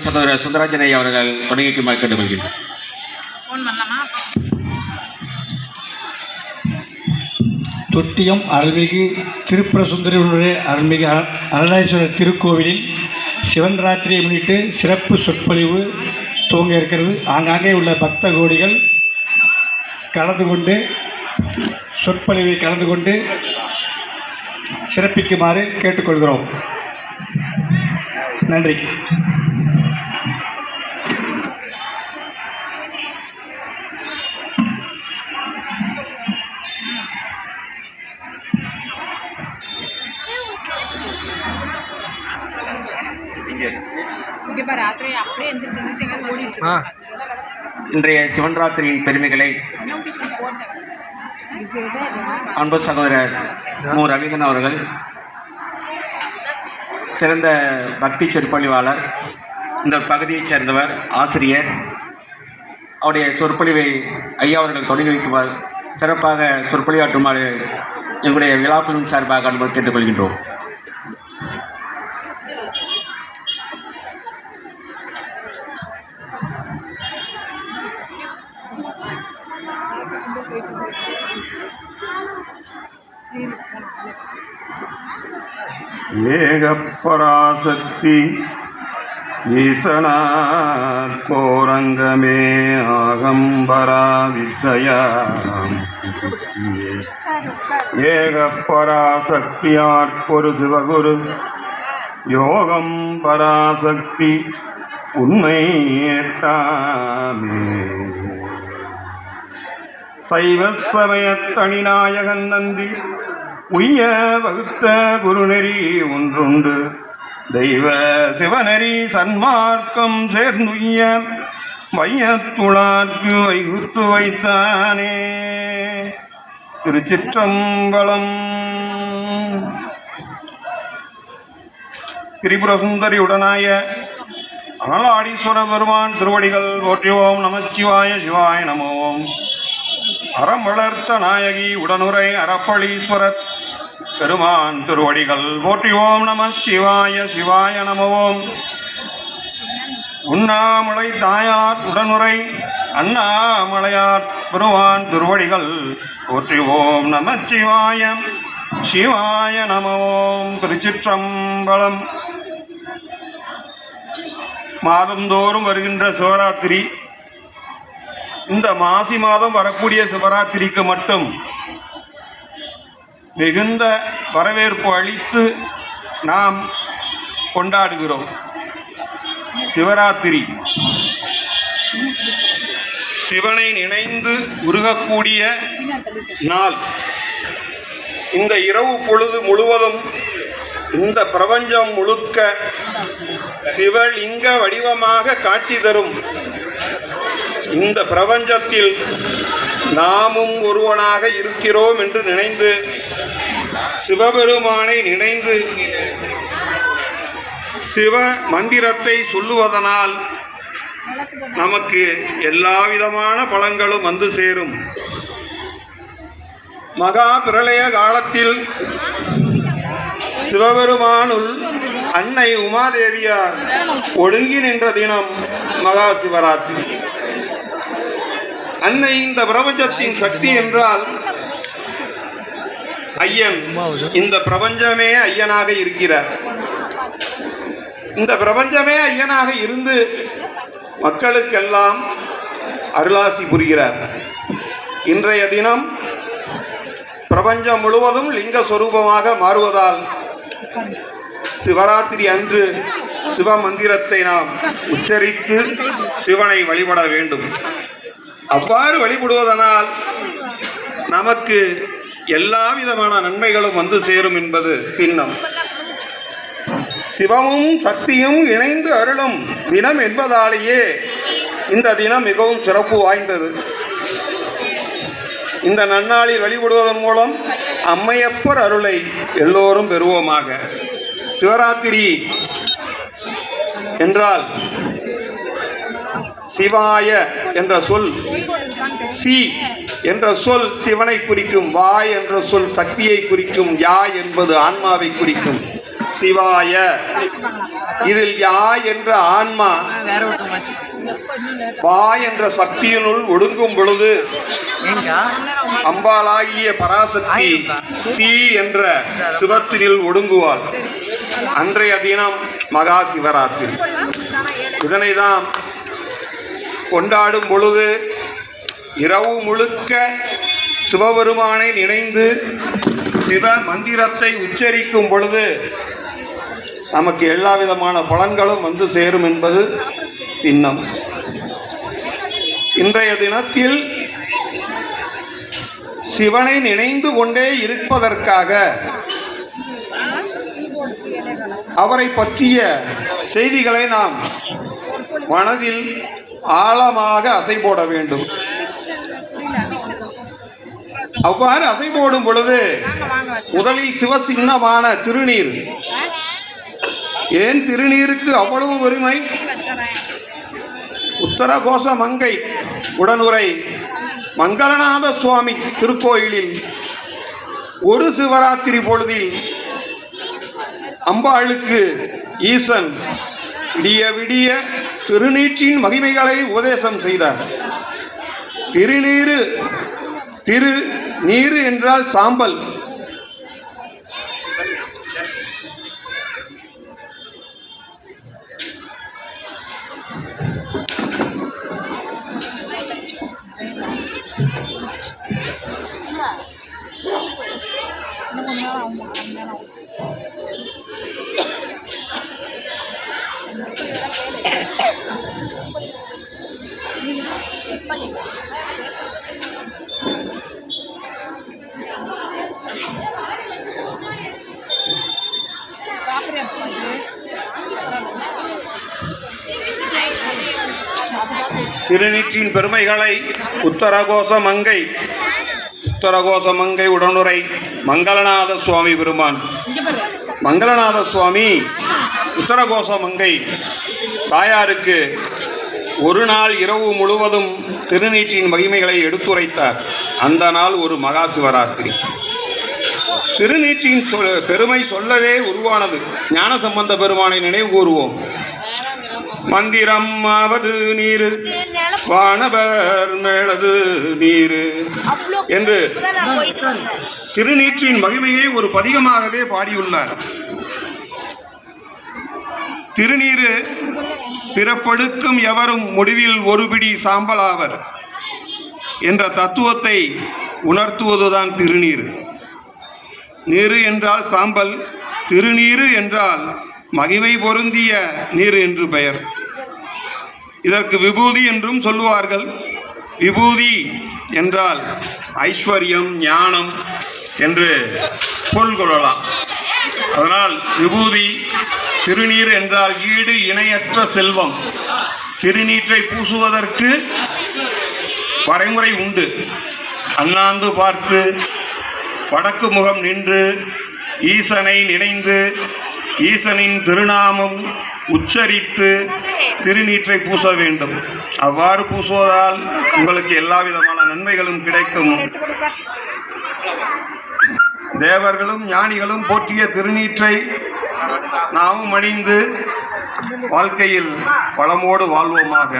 சகோதரர் சுந்தராஜனை அவர்கள் தொடங்கிக்குமாறு கேட்டுக்கொள்கிறேன். தொட்டியம் அருள்மிகு திருப்புர சுந்தரனுடைய அருள்மிகு அருணாச்சலேஸ்வரர் திருக்கோவிலில் சிவன் ராத்திரியை முன்னிட்டு சிறப்பு சொற்பொழிவு துவங்க இருக்கிறது. ஆங்காங்கே உள்ள பக்த கோடிகள் கலந்து கொண்டு சொற்பொழிவை கலந்து கொண்டு சிறப்பிக்குமாறு கேட்டுக்கொள்கிறோம். நன்றி. இன்றைய சிவன்ராத்திரியின் பெருமைகளை அன்பு சகோதரர் மு. ரவீந்திரன் அவர்கள் சிறந்த பக்தி சொற்பொழிவாளர், இந்த பகுதியைச் சேர்ந்தவர், ஆசிரியர், அவருடைய சொற்பொழிவை ஐயா அவர்கள் தொடங்கி வைக்குமாறு சிறப்பாக சொற்பொழிவாற்றுமாறு எங்களுடைய விழாக்குழுவின் சார்பாக அனுமதி கேட்டுக்கொள்கின்றோம். ஏகப்பராசக்தி ஈசனார் கோரங்கமே ஆகம்பரா வித்யா ஏகப்பராசக்தியார் ஒரு சிவகுரு யோகம் பராசக்தி உண்மை ஏத்தாமே சைவ சமயத்தனிநாயகன் நந்தி உய்ய வகுத்த குருநெறி ஒன்றுண்டு தெய்வ சிவநெறி சன்மார்க்கம் சேர்ந்துய்ய வையத்துளார்க்கு வைகுத்து வைத்தானே. திருச்சிற்றம்பலம். திரிபுர சுந்தரி உடனாய அனலாடீஸ்வர பெருமான் திருவடிகள் போற்றிவோம். நமச்சிவாய சிவாய நமோம். அறம் வளர்த்த நாயகி உடனுரை அறப்பளீஸ்வரர் பெருமான் திருவடிகள் போற்றிவோம். நம சிவாய சிவாய நமவோம். உண்ணாமலை தாயார் உடனுரை அண்ணாமலையார் பெருமான் திருவடிகள் போற்றிவோம். நம சிவாய சிவாய நமவோம். திருச்சிற்றம்பலம். மாதந்தோறும் வருகின்ற சிவராத்திரி, இந்த மாசி மாதம் வரக்கூடிய சிவராத்திரிக்கு மட்டும் மிகுந்த வரவேற்பு அளித்து நாம் கொண்டாடுகிறோம். சிவராத்திரி சிவனை நினைந்து உருகக்கூடிய நாள். இந்த இரவு பொழுது முழுவதும் இந்த பிரபஞ்சம் முழுக்க சிவலிங்க வடிவமாக காட்சி தரும். இந்த பிரபஞ்சத்தில் நாமும் ஒருவனாக இருக்கிறோம் என்று நினைந்து சிவபெருமானை நினைந்து சிவ மந்திரத்தை சொல்லுவதனால் நமக்கு எல்லா விதமான பலன்களும் வந்து சேரும். மகா பிரளய காலத்தில் சிவபெருமானுள் அன்னை உமாதேவியார் ஒடுங்கி நின்ற தினம் மகா சிவராத்திரி. அன்னை இந்த பிரபஞ்சத்தின் சக்தி என்றால் ஐயன் இந்த பிரபஞ்சமே ஐயனாக இருக்கிறார். இந்த பிரபஞ்சமே ஐயனாக இருந்து மக்களுக்கெல்லாம் அருளாசி புரிகிறார். இன்றைய தினம் பிரபஞ்சம் முழுவதும் லிங்க சொரூபமாக மாறுவதால் சிவராத்திரி அன்று சிவ மந்திரத்தை நாம் உச்சரித்து சிவனை வழிபட வேண்டும். அவ்வாறு வழிபடுவதனால் நமக்கு எல்லா விதமான நன்மைகளும் வந்து சேரும் என்பது சின்னம். சிவமும் சக்தியும் இணைந்து அருளும் தினம் என்பதாலேயே இந்த தினம் மிகவும் சிறப்பு வாய்ந்தது. இந்த நன்னாளில் வழிபடுவதன் மூலம் அம்மையப்பர் அருளை எல்லோரும் பெறுவோமாக. சிவராத்திரி என்றால் சிவாய என்ற சொல், சி என்ற சொல் சிவனை குறிக்கும், வாய் என்ற சொல் சக்தியை குறிக்கும், யா என்பது ஆன்மாவை குறிக்கும். சிவாய. இதில் யா என்ற ஆன்மா வா என்ற சக்தியினுள் ஒடுங்கும் பொழுது அம்பாளாகிய பராசக்தி சி என்ற சிவத்தினில் ஒடுங்குவாள். அன்றைய தினம் மகா சிவராத்திரி. இதனைதான் கொண்டாடும் பொழுது இரவு முழுக்க சிவபெருமானை நினைந்து சிவ மந்திரத்தை உச்சரிக்கும் பொழுது நமக்கு எல்லா விதமான பலன்களும் வந்து சேரும் என்பது சின்னம். இன்றைய தினத்தில் சிவனை நினைந்து கொண்டே இருப்பதற்காக அவரை பற்றிய செய்திகளை நாம் மனதில் ஆழமாக அசை போட வேண்டும். அவ்வாறு அசை போடும் பொழுது முதலில் சிவசின்னமான திருநீர். ஏன் திருநீருக்கு அவ்வளவு பெருமை? உத்தரகோச மங்கை உடனுரை மங்களநாத சுவாமி திருக்கோயிலில் ஒரு சிவராத்திரி பொழுதில் அம்பாளுக்கு ஈசன் விடிய விடிய திருநீற்றின் மகிமைகளை உபதேசம் செய்தார். நீரு என்றால் சாம்பல். திருநீற்றின் பெருமைகளை உத்தரகோச மங்கை உடனுரை மங்களநாத சுவாமி பெருமான். மங்களநாத சுவாமி உத்தரகோச மங்கை தாயாருக்கு ஒரு நாள் இரவு முழுவதும் திருநீற்றின் மகிமைகளை எடுத்துரைத்தார். அந்த நாள் ஒரு மகா சிவராத்திரி. திருநீற்றின் பெருமை சொல்லவே உருவானது. ஞானசம்பந்த பெருமானை நினைவு கூறுவோம். மந்திரம் ஆவது நீரு வானவர் மேலது நீரு என்று திருநீற்றின் மகிமையை ஒரு பதிகமாகவே பாடியுள்ளார். திருநீரு பிறப்பெடுக்கும் எவரும் முடிவில் ஒரு பிடி சாம்பலாவர் என்ற தத்துவத்தை உணர்த்துவதுதான் திருநீர். நீரு என்றால் சாம்பல், திருநீரு என்றால் மகிமை பொருந்திய நீர் என்று பெயர். இதற்கு விபூதி என்றும் சொல்லுவார்கள். விபூதி என்றால் ஐஸ்வர்யம், ஞானம் என்று பொருள் கொள்ளலாம். அதனால் விபூதி. திருநீர் என்றால் ஈடு இணையற்ற செல்வம். திருநீற்றை பூசுவதற்கு வரைமுறை உண்டு. அண்ணாந்து பார்த்து வடக்கு முகம் நின்று ஈசனை நினைந்து ஈசனின் திருநாமம் உச்சரித்து திருநீற்றை பூச வேண்டும். அவ்வாறு பூசுவதால் உங்களுக்கு எல்லா விதமான நன்மைகளும் கிடைக்கும். தேவர்களும் ஞானிகளும் போற்றிய திருநீற்றை நாமும் அணிந்து வாழ்க்கையில் வளமோடு வாழ்வோமாக.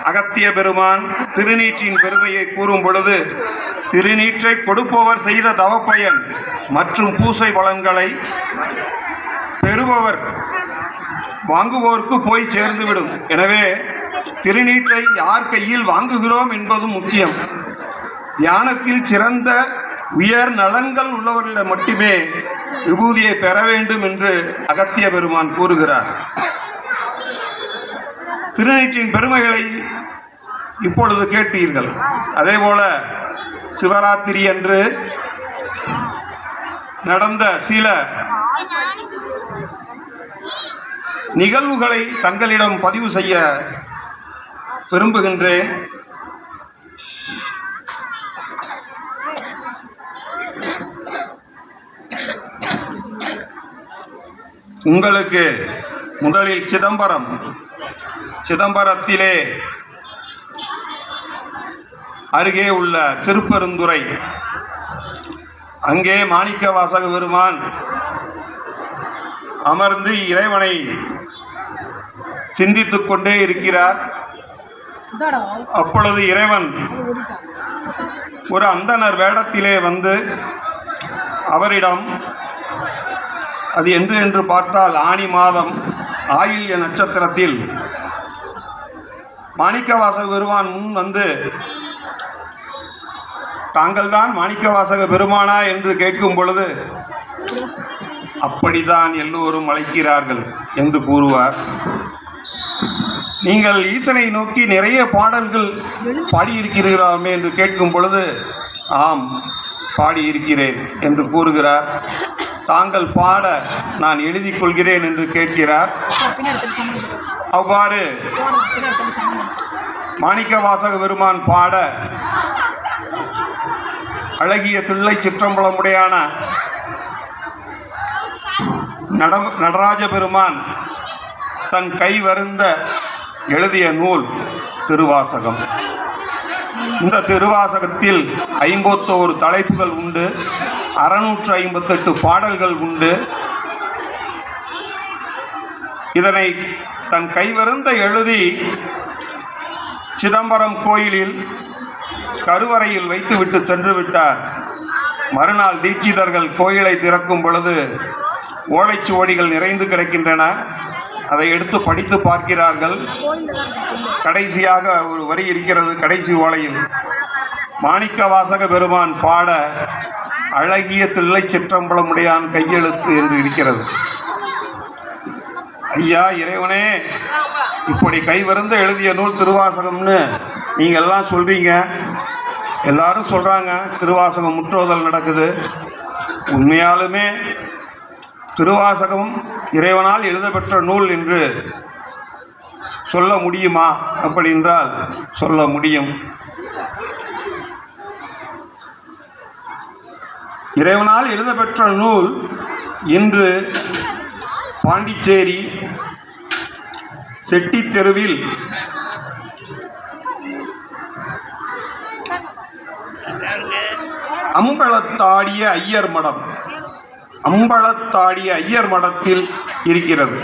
அகத்திய பெருமான் திருநீற்றின் பெருமையை கூறும் பொழுது, திருநீற்றை கொடுப்பவர் செய்த தவப்பயன் மற்றும் பூசை பலன்களை பெறுபவர் வாங்குவோருக்கு போய் சேர்ந்துவிடும். எனவே திருநீற்றை யார் கையில் வாங்குகிறோம் என்பதும் முக்கியம். தியானத்தில் சிறந்த உயர் நலன்கள் உள்ளவர்களிடம் மட்டுமே விபூதியை பெற வேண்டும் என்று அகத்திய பெருமான் கூறுகிறார். திருநீற்றின் பெருமைகளை இப்பொழுது கேட்டீர்கள். அதேபோல சிவராத்திரி அன்று நடந்த சில நிகழ்வுகளை தங்களிடம் பதிவு செய்ய விரும்புகின்றேன். உங்களுக்கு முதலில் சிதம்பரத்திலே அருகே உள்ள திருப்பெருந்துறை, அங்கே மாணிக்க வாசக பெருமான் அமர்ந்து இறைவனை சிந்தித்துக் கொண்டே இருக்கிறார். அப்பொழுது இறைவன் ஒரு அந்தணர் வேடத்திலே வந்து அவரிடம், அது என்று பார்த்தால் ஆனி மாதம் ஆயில்ய நட்சத்திரத்தில் மாணிக்கவாசக பெருமான் முன் வந்து, தாங்கள்தான் மாணிக்கவாசக பெருமானா என்று கேட்கும் பொழுது, அப்படித்தான் எல்லோரும் அழைக்கிறார்கள் என்று கூறுவார். நீங்கள் ஈசனை நோக்கி நிறைய பாடல்கள் பாடியிருக்கிறீர்களாமே என்று கேட்கும் பொழுது, ஆம் பாடியிருக்கிறேன் என்று கூறுகிறார். தாங்கள் பாட நான் எழுதிக் கொள்கிறேன் என்று கேட்கிறார். அவ்வாறு மாணிக்கவாசக பெருமான் பாட அழகிய தில்லை சிற்றம்பலமுடையான நடராஜ பெருமான் தன் கை வருந்த எழுதிய நூல் திருவாசகம். இந்த திருவாசகத்தில் 51 தலைப்புகள் உண்டு, 658 பாடல்கள் உண்டு. இதனை தன் கைவருந்த எழுதி சிதம்பரம் கோயிலில் கருவறையில் வைத்துவிட்டு சென்று விட்டார். மறுநாள் தீட்சிதர்கள் கோயிலை திறக்கும் பொழுது ஓலைச்சுவடிகள் நிறைந்து கிடக்கின்றன. அதை எடுத்து படித்து பார்க்கிறார்கள். கடைசியாக ஒரு வரி இருக்கிறது. கடைசி ஓலையில் மாணிக்கவாசக பெருமான் பாட அழகிய தில்லை சிற்றம்பலமுடையான் கையெழுத்து என்று இருக்கிறது. ஐயா இறைவனே, இப்படி கைவருந்த எழுதிய நூல் திருவாசகம்னு நீங்க எல்லாம் சொல்றீங்க, எல்லாரும் சொல்றாங்க திருவாசகம் முற்றோதல் நடக்குது. உண்மையாலுமே திருவாசகம் இறைவனால் எழுதப்பெற்ற நூல் என்று சொல்ல முடியுமா? அப்படி என்றால் சொல்ல முடியும். இறைவனால் எழுதப்பெற்ற நூல் இன்று பாண்டிச்சேரி செட்டி தெருவில் அம்பலத்தாடிய ஐயர் மடம், அம்பலத்தாடிய ஐயர் மடத்தில் இருக்கிறது.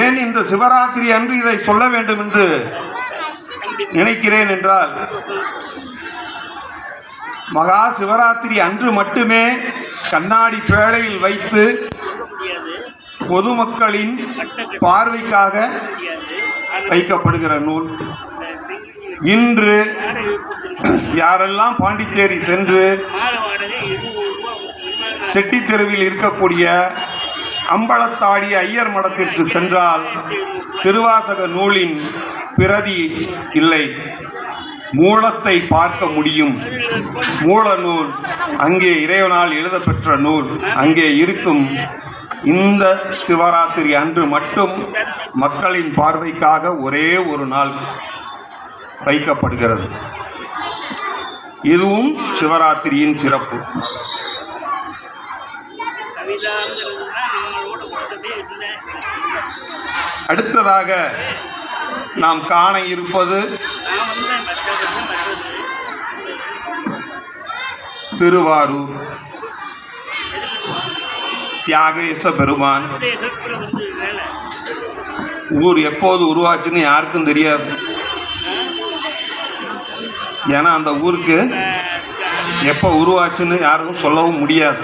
ஏன் இந்த சிவராத்திரி அன்று இதை சொல்ல வேண்டும் என்று நினைக்கிறேன் என்றால், மகா சிவராத்திரி அன்று மட்டுமே கண்ணாடி பேழையில் வைத்து பொதுமக்களின் பார்வைக்காக வைக்கப்படுகிற நூல். இன்று யாரெல்லாம் பாண்டிச்சேரி சென்று செட்டி தெருவில் இருக்கக்கூடிய அம்பலத்தாடிய ஐயர் மடத்திற்கு சென்றால் திருவாசக நூலின் பிரதி இல்லை, மூலத்தை பார்க்க முடியும். மூல நூல் அங்கே இறைவனால் எழுதப்பெற்ற நூல் அங்கே இருக்கும். இந்த சிவராத்திரி அன்று மட்டும் மக்களின் பார்வைக்காக ஒரே ஒரு நாள் வைக்கப்படுகிறது. இதுவும் சிவராத்திரியின் சிறப்பு. அடுத்ததாக நாம் காண இருப்பது திருவாரூர் தியாகேச பெருமான். ஊர் எப்போது உருவாச்சுன்னு யாருக்கும் தெரியாது. ஏன்னா அந்த ஊருக்கு எப்போ உருவாச்சுன்னு யாருக்கும் சொல்லவும் முடியாது.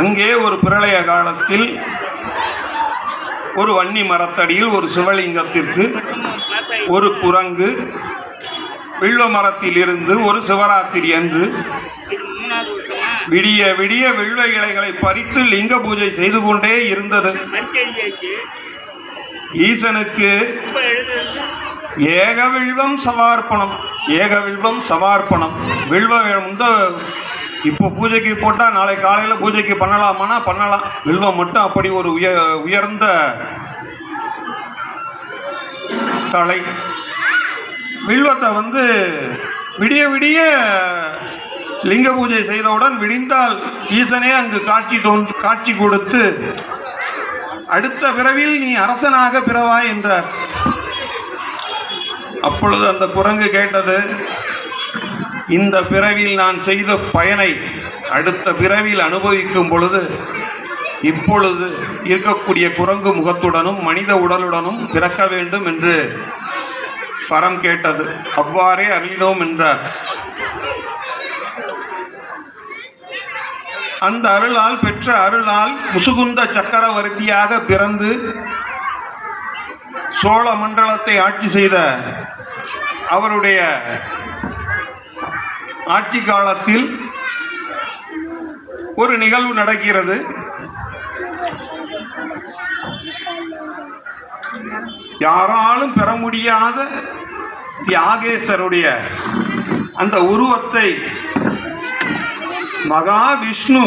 அங்கே ஒரு பிரளய காலத்தில் ஒரு வன்னி மரத்தடியில் ஒரு சிவலிங்கத்திற்கு ஒரு குரங்கு வில்வ மரத்தில் இருந்து ஒரு சிவராத்திரி அன்று விடிய விடிய வில்வ இலைகளை பறித்து லிங்க பூஜை செய்து கொண்டே இருந்தது. ஈசனுக்கு ஏகவில்வம் சமார்ப்பணம், ஏகவில்வம் சமார்ப்பணம். வில்வம் வந்து இப்போ பூஜைக்கு போட்டால் நாளை காலையில் பூஜைக்கு பண்ணலாமான்னா பண்ணலாம். வில்வம் மட்டும் அப்படி ஒரு உயர்ந்த தலை. வில்வத்தை வந்து விடிய விடிய லிங்க பூஜை செய்தவுடன் விடிந்தால் ஈசனே அங்கு காட்சி கொடுத்து அடுத்த பிறவில் நீ அரசனாக பிறவாய் என்றார். அப்பொழுது அந்த குரங்கு கேட்டது, இந்த பிறவியில் நான் செய்த பயனை அடுத்த பிறவியில் அனுபவிக்கும் பொழுது இப்பொழுது இருக்கக்கூடிய குரங்கு முகத்துடனும் மனித உடலுடனும் பிறக்க வேண்டும் என்று வரம் கேட்டது. அவ்வாறே அருளினோம் என்றார். அந்த அருளால் பெற்ற அருளால் முசுகுந்த சக்கரவர்த்தியாக பிறந்து சோழ மண்டலத்தை ஆட்சி செய்த அவருடைய ஆட்சி காலத்தில் ஒரு நிகழ்வு நடக்கிறது. யாராலும் பெற முடியாத தியாகேசருடைய அந்த உருவத்தை மகாவிஷ்ணு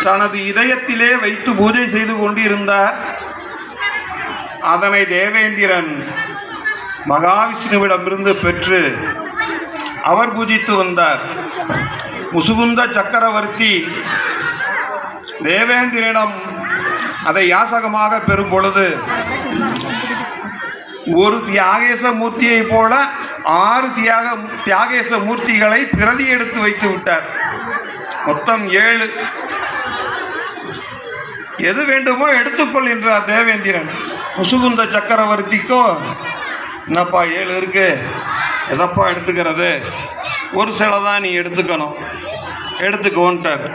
தனது இதயத்திலே வைத்து பூஜை செய்து கொண்டிருந்தார். அதனை தேவேந்திரன் மகாவிஷ்ணுவிடமிருந்து பெற்று அவர் பூஜித்து வந்தார். முசுகுந்த சக்கரவர்த்தி தேவேந்திரனிடம் அதை யாசகமாக பெறும் பொழுது ஒரு தியாகேச மூர்த்தியை போல 6 தியாகேச மூர்த்திகளை பிரதி எடுத்து வைத்து விட்டார். மொத்தம் 7. எது வேண்டுமோ எடுத்துக்கொள் என்றார் தேவேந்திரன். முசுகுந்த சக்கரவர்த்திக்கோ என்னப்பா 7 இருக்கு, எதப்பா எடுத்துக்கிறது, ஒரு சிலை தான் நீ எடுத்துக்கணும், எடுத்துக்கோன்ட்டார்.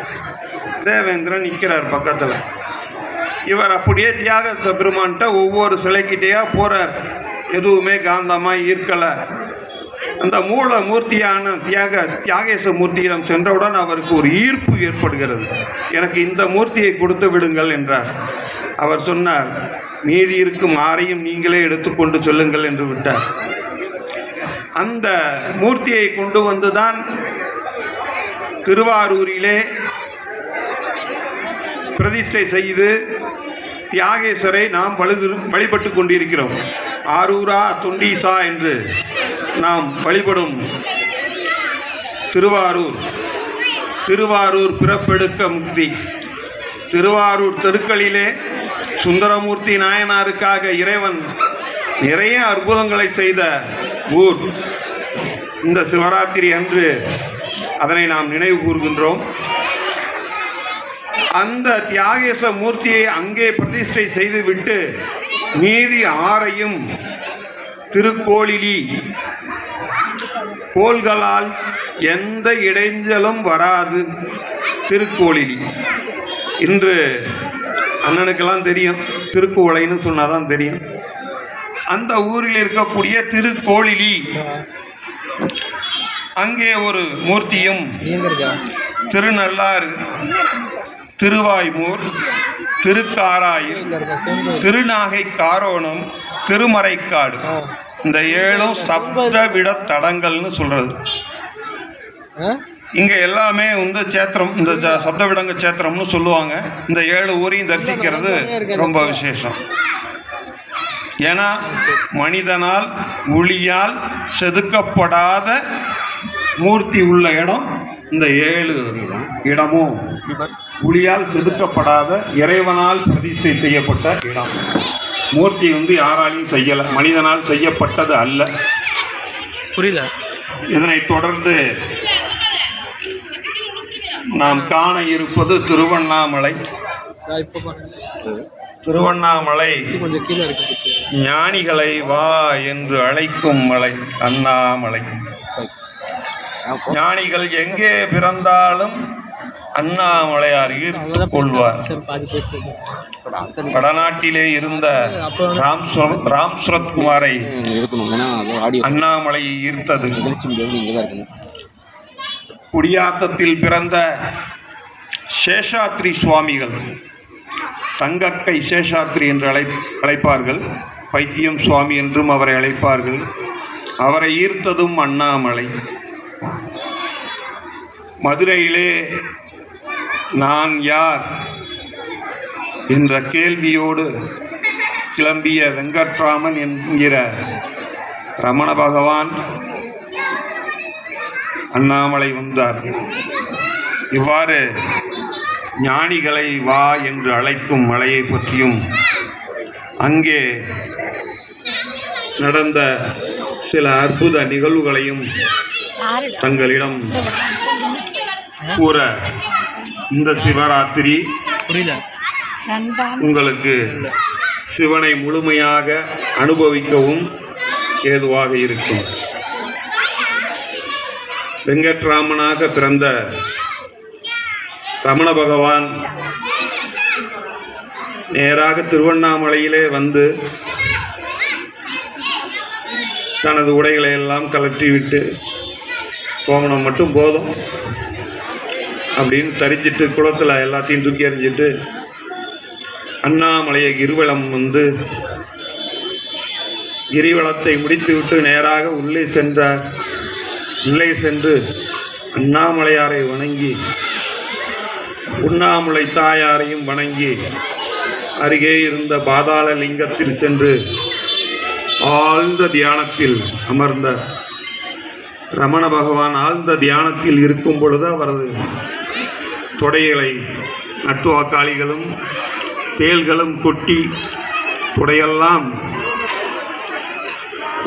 தேவேந்திரன் நிற்கிறார் பக்கத்தில். இவர் அப்படியே தியாக பெருமான்கிட்ட ஒவ்வொரு சிலைக்கிட்டேயா போகிறார். எதுவுமே காந்தமாக ஈர்க்கலை. அந்த மூல மூர்த்தியான தியாகேச மூர்த்தியிடம் சென்றவுடன் அவருக்கு ஒரு ஈர்ப்பு ஏற்படுகிறது. எனக்கு இந்த மூர்த்தியை கொடுத்து விடுங்கள் என்றார். அவர் சொன்னார், மீதி இருக்கும் 6ஐயும் நீங்களே எடுத்துக்கொண்டு சொல்லுங்கள் என்று விட்டார். அந்த மூர்த்தியை கொண்டு வந்துதான் திருவாரூரிலே பிரதிஷ்டை செய்து தியாகேசரை நாம் வழிபட்டு கொண்டிருக்கிறோம். ஆரூரா தொண்டீசா என்று நாம் வழிபடும் திருவாரூர் பிறப்பெடுக்க முக்தி. திருவாரூர் தெருக்களிலே சுந்தரமூர்த்தி நாயனாருக்காக இறைவன் நிறைய அற்புதங்களை செய்த ஊர். இந்த சிவராத்திரி அன்று அதனை நாம் நினைவு கூர்கின்றோம். அந்த தியாகேச மூர்த்தியை அங்கே பிரதிஷ்டை செய்துவிட்டு மீதி 6ஐயும் திருக்கோளிலி கோள்களால் எந்த இடைஞ்சலும் வராது. திருக்கோளிலி இன்று அண்ணனுக்கெல்லாம் தெரியும், திருக்குவளைன்னு சொன்னாதான் தெரியும். அந்த ஊரில் இருக்கக்கூடிய திருக்கோளிலி அங்கே ஒரு மூர்த்தியும், திருநள்ளாறு, திருவாய்மூர், திருக்காராயில், திருநாகை காரோணம், திருமறைக்காடு, இந்த 7ம் சப்தவிட தடங்கள்னு சொல்றது. இங்க எல்லாமே வந்து சேத்திரம், இந்த சப்தவிடங்க சேத்திரம்னு சொல்லுவாங்க. இந்த 7 ஊரையும் தரிசிக்கிறது ரொம்ப விசேஷம். ஏன்னா மனிதனால் ஒளியால் செதுக்கப்படாத மூர்த்தி உள்ள இடம் இந்த 7 இடமும் ஒளியால் செதுக்கப்படாத இறைவனால் பிரதிஷ்டை செய்யப்பட்ட இடம். மூர்த்தி வந்து யாராலையும் செய்யலை, மனிதனால் செய்யப்பட்டது அல்ல. புரியல. இதனைத் தொடர்ந்து நாம் காண இருப்பது திருவண்ணாமலை. திருவண்ணாமலை ஞானிகளை வா என்று அழைக்கும் மலை அண்ணாமலை. ஞானிகள் எங்கே பிறந்தாலும் அண்ணாமலையார் ஈர்த்து கொள்வார். வடநாட்டிலே இருந்த ராம் சுரத்குமாரை அண்ணாமலை ஈர்த்தது. குடியாத்தத்தில் பிறந்த சேஷாத்ரி சுவாமிகள், தங்கக்கை சேஷாத்ரி என்று அழைப்பார்கள், பைத்தியம் சுவாமி என்றும் அவரை அழைப்பார்கள். அவரை ஈர்த்ததும் அண்ணாமலை. மதுரையிலே நான் யார் என்ற கேள்வியோடு கிளம்பிய வெங்கட்ராமன் என்கிற ரமண பகவான் அண்ணாமலை வந்தார். இவ்வாறு ஞானிகளை வா என்று அழைக்கும் மலையை பற்றியும் அங்கே நடந்த சில அற்புத நிகழ்வுகளையும் தங்களிடம் கூற இந்த சிவராத்திரி புரியல. உங்களுக்கு சிவனை முழுமையாக அனுபவிக்கவும் ஏதுவாக இருக்கும். வெங்கட்ராமனாக பிறந்த ரமண பகவான் நேராக திருவண்ணாமலையிலே வந்து தனது உடைகளை எல்லாம் கலற்றிவிட்டு கோமணம் மட்டும் போதும் அப்படின்னு தரிச்சிட்டு குளத்தில் எல்லாத்தையும் தூக்கி எறிஞ்சிட்டு அண்ணாமலையை கிரிவலம் வந்து கிரிவலத்தை முடித்துவிட்டு நேராக உள்ளே சென்றார். உள்ளே சென்று அண்ணாமலையாரை வணங்கி உண்ணாமுலை தாயாரையும் வணங்கி அருகே இருந்த பாதாள லிங்கத்தில் சென்று ஆழ்ந்த தியானத்தில் அமர்ந்த ரமண பகவான் ஆழ்ந்த தியானத்தில் இருக்கும் பொழுது அவரது தொடைகளை நட்டுவாக்காளிகளும் தேள்களும் கொட்டி தொடையெல்லாம்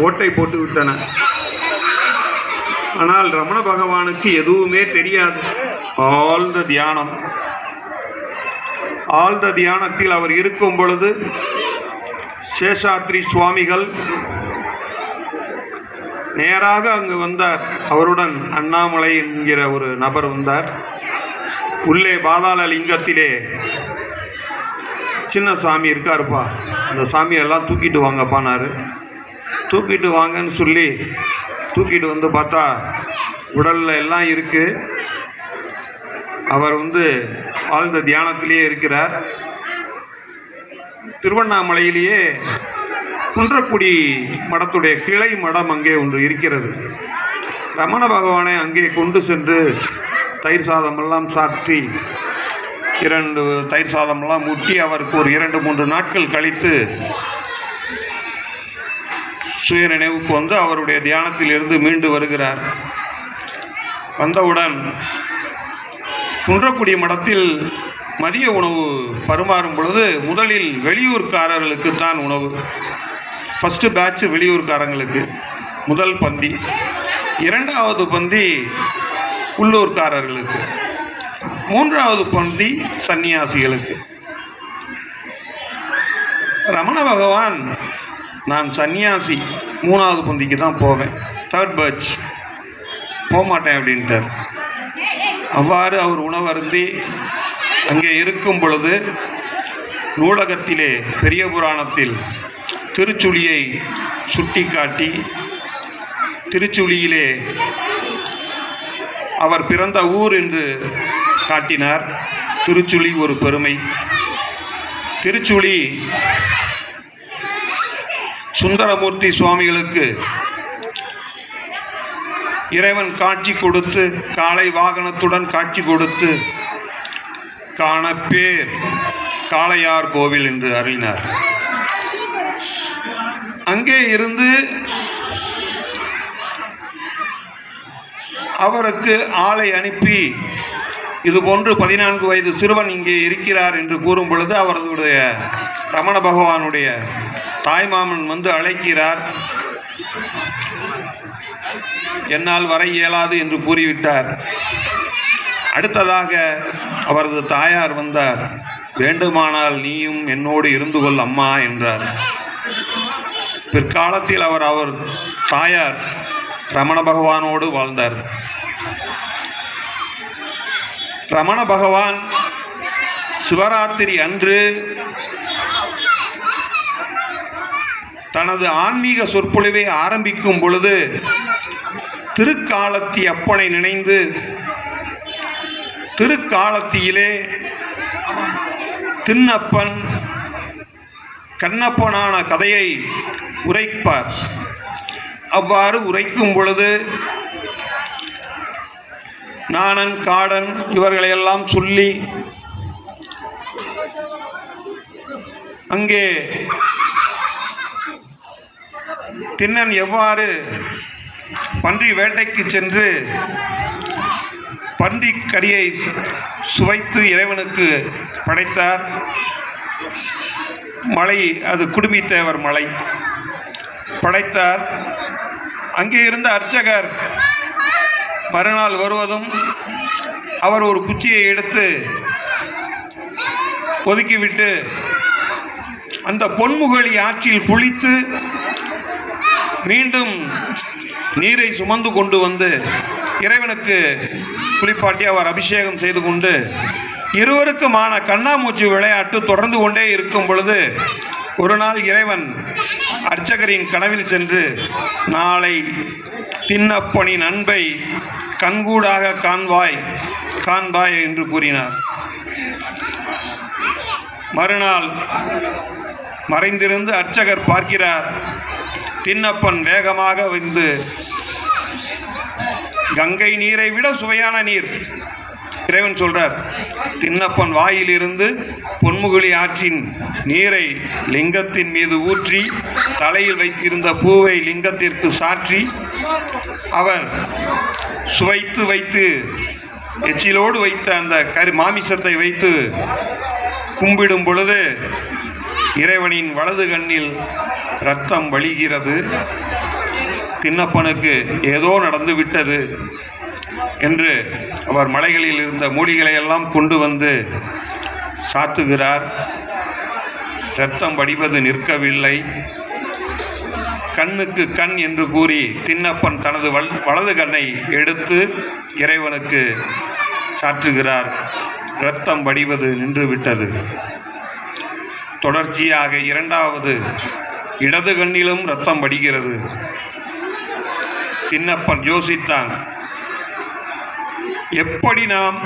ஓட்டை போட்டு விட்டன. ஆனால் ரமண பகவானுக்கு எதுவுமே தெரியாது. ஆழ்ந்த தியானத்தில் அவர் இருக்கும் பொழுது சேஷாத்ரி சுவாமிகள் நேராக அங்கு வந்தார். அவருடன் அண்ணாமலை என்கிற ஒரு நபர் வந்தார். உள்ளே பாதாள லிங்கத்திலே சின்ன சாமி இருக்காருப்பா, அந்த சாமியெல்லாம் தூக்கிட்டு வாங்கப்பானாரு. தூக்கிட்டு வாங்கன்னு சொல்லி தூக்கிட்டு வந்து பார்த்தா உடலில் எல்லாம் இருக்குது. அவர் ஆழ்ந்த தியானத்திலேயே இருக்கிறார். திருவண்ணாமலையிலேயே குன்றக்குடி மடத்துடைய கிளை மடம் அங்கே ஒன்று இருக்கிறது. ரமண பகவானை அங்கே கொண்டு சென்று தயிர் சாதமெல்லாம் சாற்றி 2 தயிர் சாதமெல்லாம் ஊட்டி அவருக்கு ஒரு 2-3 நாட்கள் கழித்து சுய நினைவுக்கு வந்து அவருடைய தியானத்தில் இருந்து மீண்டு வருகிறார். வந்தவுடன் குன்றக்குடி மடத்தில் மதிய உணவு பரிமாறும் பொழுது முதலில் வெளியூர்காரர்களுக்கு தான் உணவு. ஃபஸ்ட்டு பேட்ச் வெளியூர்காரங்களுக்கு முதல் பந்தி, 2வது பந்தி உள்ளூர்காரர்களுக்கு, 3வது பந்தி சன்னியாசிகளுக்கு. ரமண பகவான் நான் சன்னியாசி, 3வது பந்திக்கு தான் போவேன், 3rd பேட்ச் போக மாட்டேன் அப்படின்ட்டார். அவ்வாறு அவர் உணவருந்தி அங்கே இருக்கும் பொழுது நூலகத்திலே பெரிய புராணத்தில் திருச்சுழியை சுட்டி காட்டி திருச்சுழியிலே அவர் பிறந்த ஊர் என்று காட்டினார். திருச்சுழி ஒரு பெருமை. திருச்சுழி சுந்தரமூர்த்தி சுவாமிகளுக்கு இறைவன் காட்சி கொடுத்து காளை வாகனத்துடன் காட்சி கொடுத்து காணப்பேர் காளையார் கோவில் என்று அருளினார். அங்கே இருந்து அவருக்கு ஆளை அனுப்பி இதுபோன்று 14 வயது சிறுவன் இங்கே இருக்கிறார் என்று கூறும் பொழுது அவர்களுடைய ரமண பகவானுடைய தாய்மாமன் வந்து அழைக்கிறார். என்னால் வர இயலாது என்று கூறிவிட்டார். அடுத்ததாக அவரது தாயார் வந்தார். வேண்டுமானால் நீயும் என்னோடு இருந்து கொள் அம்மா என்றார். பிற்காலத்தில் அவர் தாயார் ரமண பகவானோடு வாழ்ந்தார். ரமண பகவான் சிவராத்திரி அன்று தனது ஆன்மீக சொற்பொழிவை ஆரம்பிக்கும் பொழுது திருக்காலத்தி அப்பனை நினைந்து திருக்காலத்தியிலே திண்ணப்பன் கண்ணப்பனான கதையை உரைப்பார். அவ்வாறு உரைக்கும் பொழுது நாணன் காடன் இவர்களையெல்லாம் சொல்லி அங்கே திண்ணன் எவ்வாறு பன்றி வேட்டைக்கு சென்று பன்றி கறியை சுவைத்து இறைவனுக்கு படைத்தார். மலை அது குடுமித்தேவர் மலை படைத்தார். அங்கே இருந்த அர்ச்சகர் மறுநாள் வருவதும் அவர் ஒரு குச்சியை எடுத்து ஒதுக்கிவிட்டு அந்த பொன்முகலி ஆற்றில் குளித்து மீண்டும் நீரை சுமந்து கொண்டு வந்து இறைவனுக்கு குளிப்பாட்டி அவர் அபிஷேகம் செய்து கொண்டு இருவருக்குமான கண்ணாமூச்சி விளையாட்டு தொடர்ந்து கொண்டே இருக்கும் பொழுது ஒரு நாள் இறைவன் அர்ச்சகரின் கனவில் சென்று, நாளை திண்ணப்பனின் அன்பை கண்கூடாக காண்பாய் என்று கூறினார். மறுநாள் மறைந்திருந்து அர்ச்சகர் பார்க்கிறார். திண்ணப்பன் வேகமாக வந்து கங்கை நீரை விட சுவையான நீர். இறைவன் சொல்றார், திண்ணப்பன் வாயிலிருந்து பொன்முகலி ஆற்றின் நீரை லிங்கத்தின் மீது ஊற்றி தலையில் வைத்திருந்த பூவை லிங்கத்திற்கு சாற்றி அவர் சுவைத்து வைத்து எச்சிலோடு வைத்த அந்த மாமிசத்தை வைத்து கும்பிடும் பொழுது இறைவனின் வலது கண்ணில் இரத்தம் வழிகிறது. திண்ணப்பனுக்கு ஏதோ நடந்து விட்டது என்று அவர் மலைகளில் இருந்த மூலிகளை எல்லாம் கொண்டு வந்து சாத்துகிறார். இரத்தம் வடிவது நிற்கவில்லை. கண்ணுக்கு கண் என்று கூறி திண்ணப்பன் தனது வலது கண்ணை எடுத்து இறைவனுக்கு சாற்றுகிறார். இரத்தம் வடிவது நின்று விட்டது. தொடர்ச்சியாக இரண்டாவது இடது கண்ணிலும் இரத்தம் வடிகிறது. திண்ணப்பன் யோசித்தான், எப்படி நாம்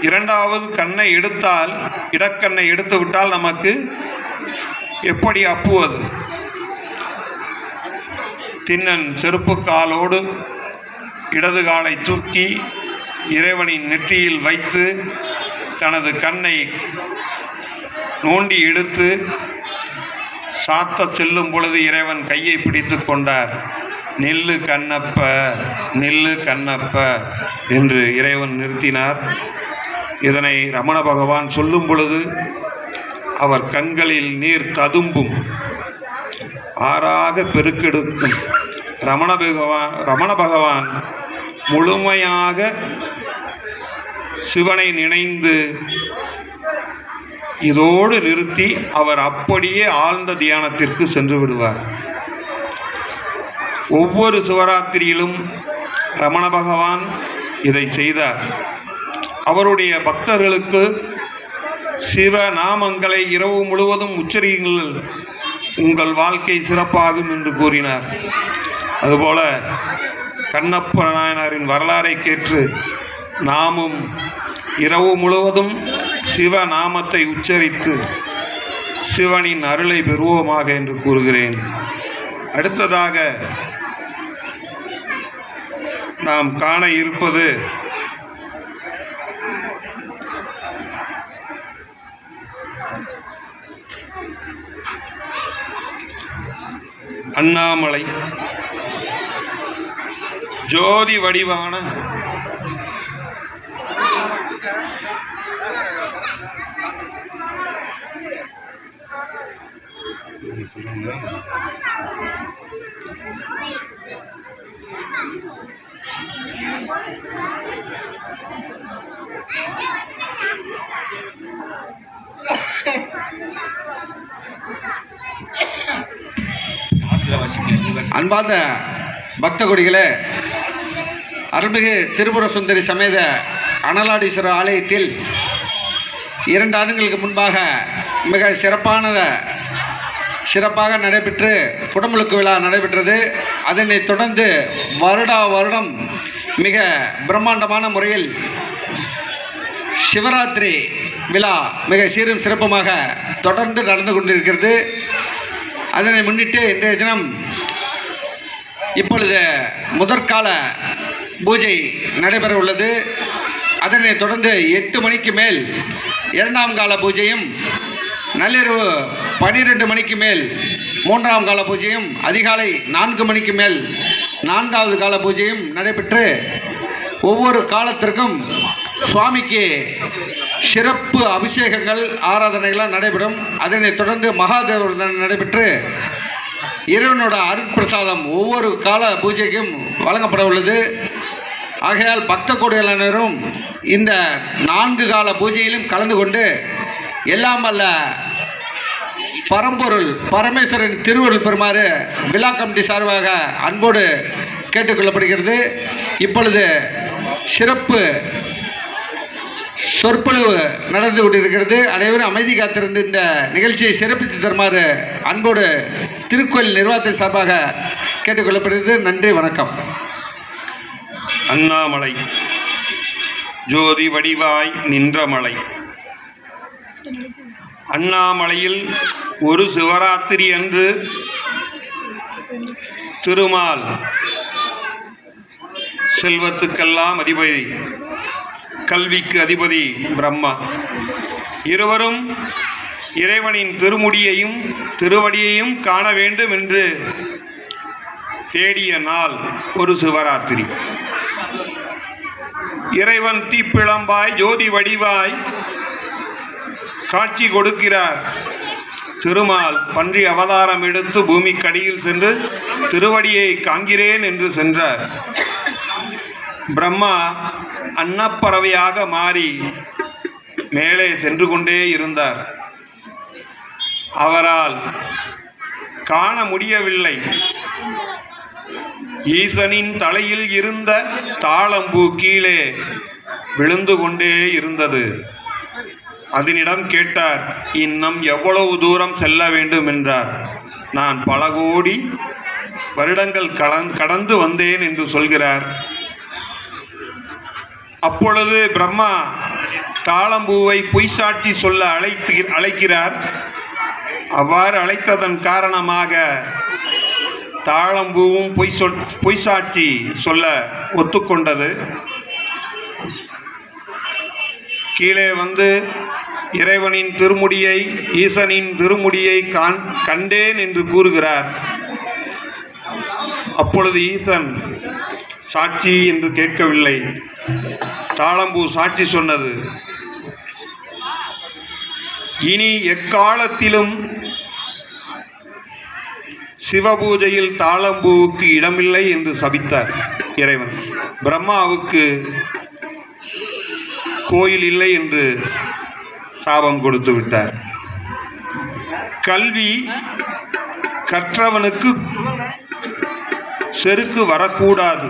இரண்டாவது கண்ணை எடுத்தால், இடக்கண்ணை எடுத்து விட்டால் நமக்கு எப்படி அப்புவது? திண்ணன் செருப்பு காலோடு இடது காலை தூக்கி இறைவனின் நெற்றியில் வைத்து தனது கண்ணை நோண்டி எடுத்து சாத்த செல்லும் பொழுது இறைவன் கையை பிடித்து கொண்டார். நில்லு கண்ணப்ப, நில்லு கண்ணப்ப என்று இறைவன் நிறுத்தினார். இதனை ரமண பகவான் சொல்லும் பொழுது அவர் கண்களில் நீர் ததும்பும், ஆறாக பெருக்கெடுக்கும். ரமண பகவான் முழுமையாக சிவனை நினைந்து இதோடு நிறுத்தி அவர் அப்படியே ஆழ்ந்த தியானத்திற்கு சென்று விடுவார். ஒவ்வொரு சிவராத்திரியிலும் ரமண பகவான் இதை செய்தார். அவருடைய பக்தர்களுக்கு சிவ நாமங்களை இரவு முழுவதும் உச்சரியுங்கள், உங்கள் வாழ்க்கை சிறப்பாகும் என்று கூறினார். அதுபோல கண்ணப்ப நாயனாரின் வரலாறை கேட்டு நாமும் இரவு முழுவதும் சிவ நாமத்தை உச்சரித்து சிவனின் அருளை பெறுவோமாக என்று கூறுகிறேன். அடுத்ததாக நாம் காண இருப்பது அண்ணாமலை ஜோதி வடிவான அன்பார்ந்த பக்த கொடிகளே, அருள்மிகு சிறுபுர சுந்தரி சமேத அனலாடீஸ்வரர் ஆலயத்தில் 2 ஆண்டுகளுக்கு முன்பாக மிக சிறப்பாக நடைபெற்று குடமுழுக்கு விழா நடைபெற்றது. அதனைத் தொடர்ந்து வருடம் மிக பிரம்மாண்டமான முறையில் சிவராத்திரி விழா மிக சீரும் சிறப்புமாக தொடர்ந்து நடந்து கொண்டிருக்கிறது. அதனை முன்னிட்டு இன்றைய தினம் இப்பொழுது முதற்கால பூஜை நடைபெற உள்ளது. அதனைத் தொடர்ந்து 8 மணிக்கு மேல் 2ஆம் கால பூஜையும், நள்ளிரவு 12 மணிக்கு மேல் 3ஆம் கால பூஜையும், அதிகாலை 4 மணிக்கு மேல் 4வது கால பூஜையும் நடைபெற்று ஒவ்வொரு காலத்திற்கும் சுவாமிக்கு சிறப்பு அபிஷேகங்கள் ஆராதனைகளாக நடைபெறும். அதனைத் தொடர்ந்து மகாதேவருடன் நடைபெற்று இறைவனோட அருட்பிரசாதம் ஒவ்வொரு கால பூஜைக்கும் வழங்கப்பட உள்ளது. ஆகையால் பக்த கோடிகளரும் இந்த 4 கால பூஜையிலும் கலந்து கொண்டு எல்லாம் வல்ல பரம்பொருள் பரமேஸ்வரன் திருவருள் பெறுமாறு விழா கமிட்டி சார்பாக அன்போடு கேட்டுக்கொள்ளப்படுகிறது. இப்பொழுது சிறப்பு சொற்பொழிவு நடந்து கொண்டிருக்கிறது. அனைவரும் அமைதி காத்திருந்து இந்த நிகழ்ச்சியை சிறப்பித்து தருமாறு அன்போடு திருக்கோயில் நிர்வாகத்தின் சார்பாக கேட்டுக்கொள்ளப்படுகிறது. நன்றி, வணக்கம். அண்ணாமலை ஜோதி வடிவாய் நின்ற மலை. அண்ணாமலையில் ஒரு சிவராத்திரி அன்று திருமால் செல்வத்துக்கெல்லாம் அதிபதி, கல்விக்கு அதிபதி பிரம்மா இருவரும் இறைவனின் திருமுடியையும் திருவடியையும் காண வேண்டும் என்று தேடிய நாள் ஒரு சிவராத்திரி. இறைவன் தீப்பிழம்பாய் ஜோதி வடிவாய் காட்சி கொடுக்கிறார். திருமால் பன்றி அவதாரம் எடுத்து பூமிக்கடியில் சென்று திருவடியை காண்கிறேன் என்று சென்றார். பிரம்மா அன்னப்பறவையாக மாறி மேலே சென்று கொண்டே இருந்தார். அவரால் காண முடியவில்லை. ஈசனின் தலையில் இருந்த தாளம்பூ கீழே விழுந்து கொண்டே இருந்தது. அதனிடம் கேட்டார், இன்னும் எவ்வளவு தூரம் செல்ல வேண்டும் என்றார். நான் பல கோடி வருடங்கள் கடந்து வந்தேன் என்று சொல்கிறார். அப்பொழுது பிரம்மா தாளம்பூவை பொய்சாட்சி சொல்ல அழைக்கிறார். அவ்வாறு அழைத்ததன் காரணமாக தாளம்பூவும் பொய்சாட்சி சொல்ல ஒத்துக்கொண்டது. கீழே வந்து இறைவனின் திருமுடியை, ஈசனின் திருமுடியை கண்டேன் என்று கூறுகிறார். அப்பொழுது ஈசன் சாட்சி என்று கேட்கவில்லை. தாளம்பூ சாட்சி சொன்னது. இனி எக்காலத்திலும் சிவபூஜையில் தாளம்பூவுக்கு இடமில்லை என்று சபித்தார் இறைவன். பிரம்மாவுக்கு கோயில் இல்லை என்று சாபம் கொடுத்து விட்டார். கல்வி கற்றவனுக்கு செருக்கு வரக்கூடாது.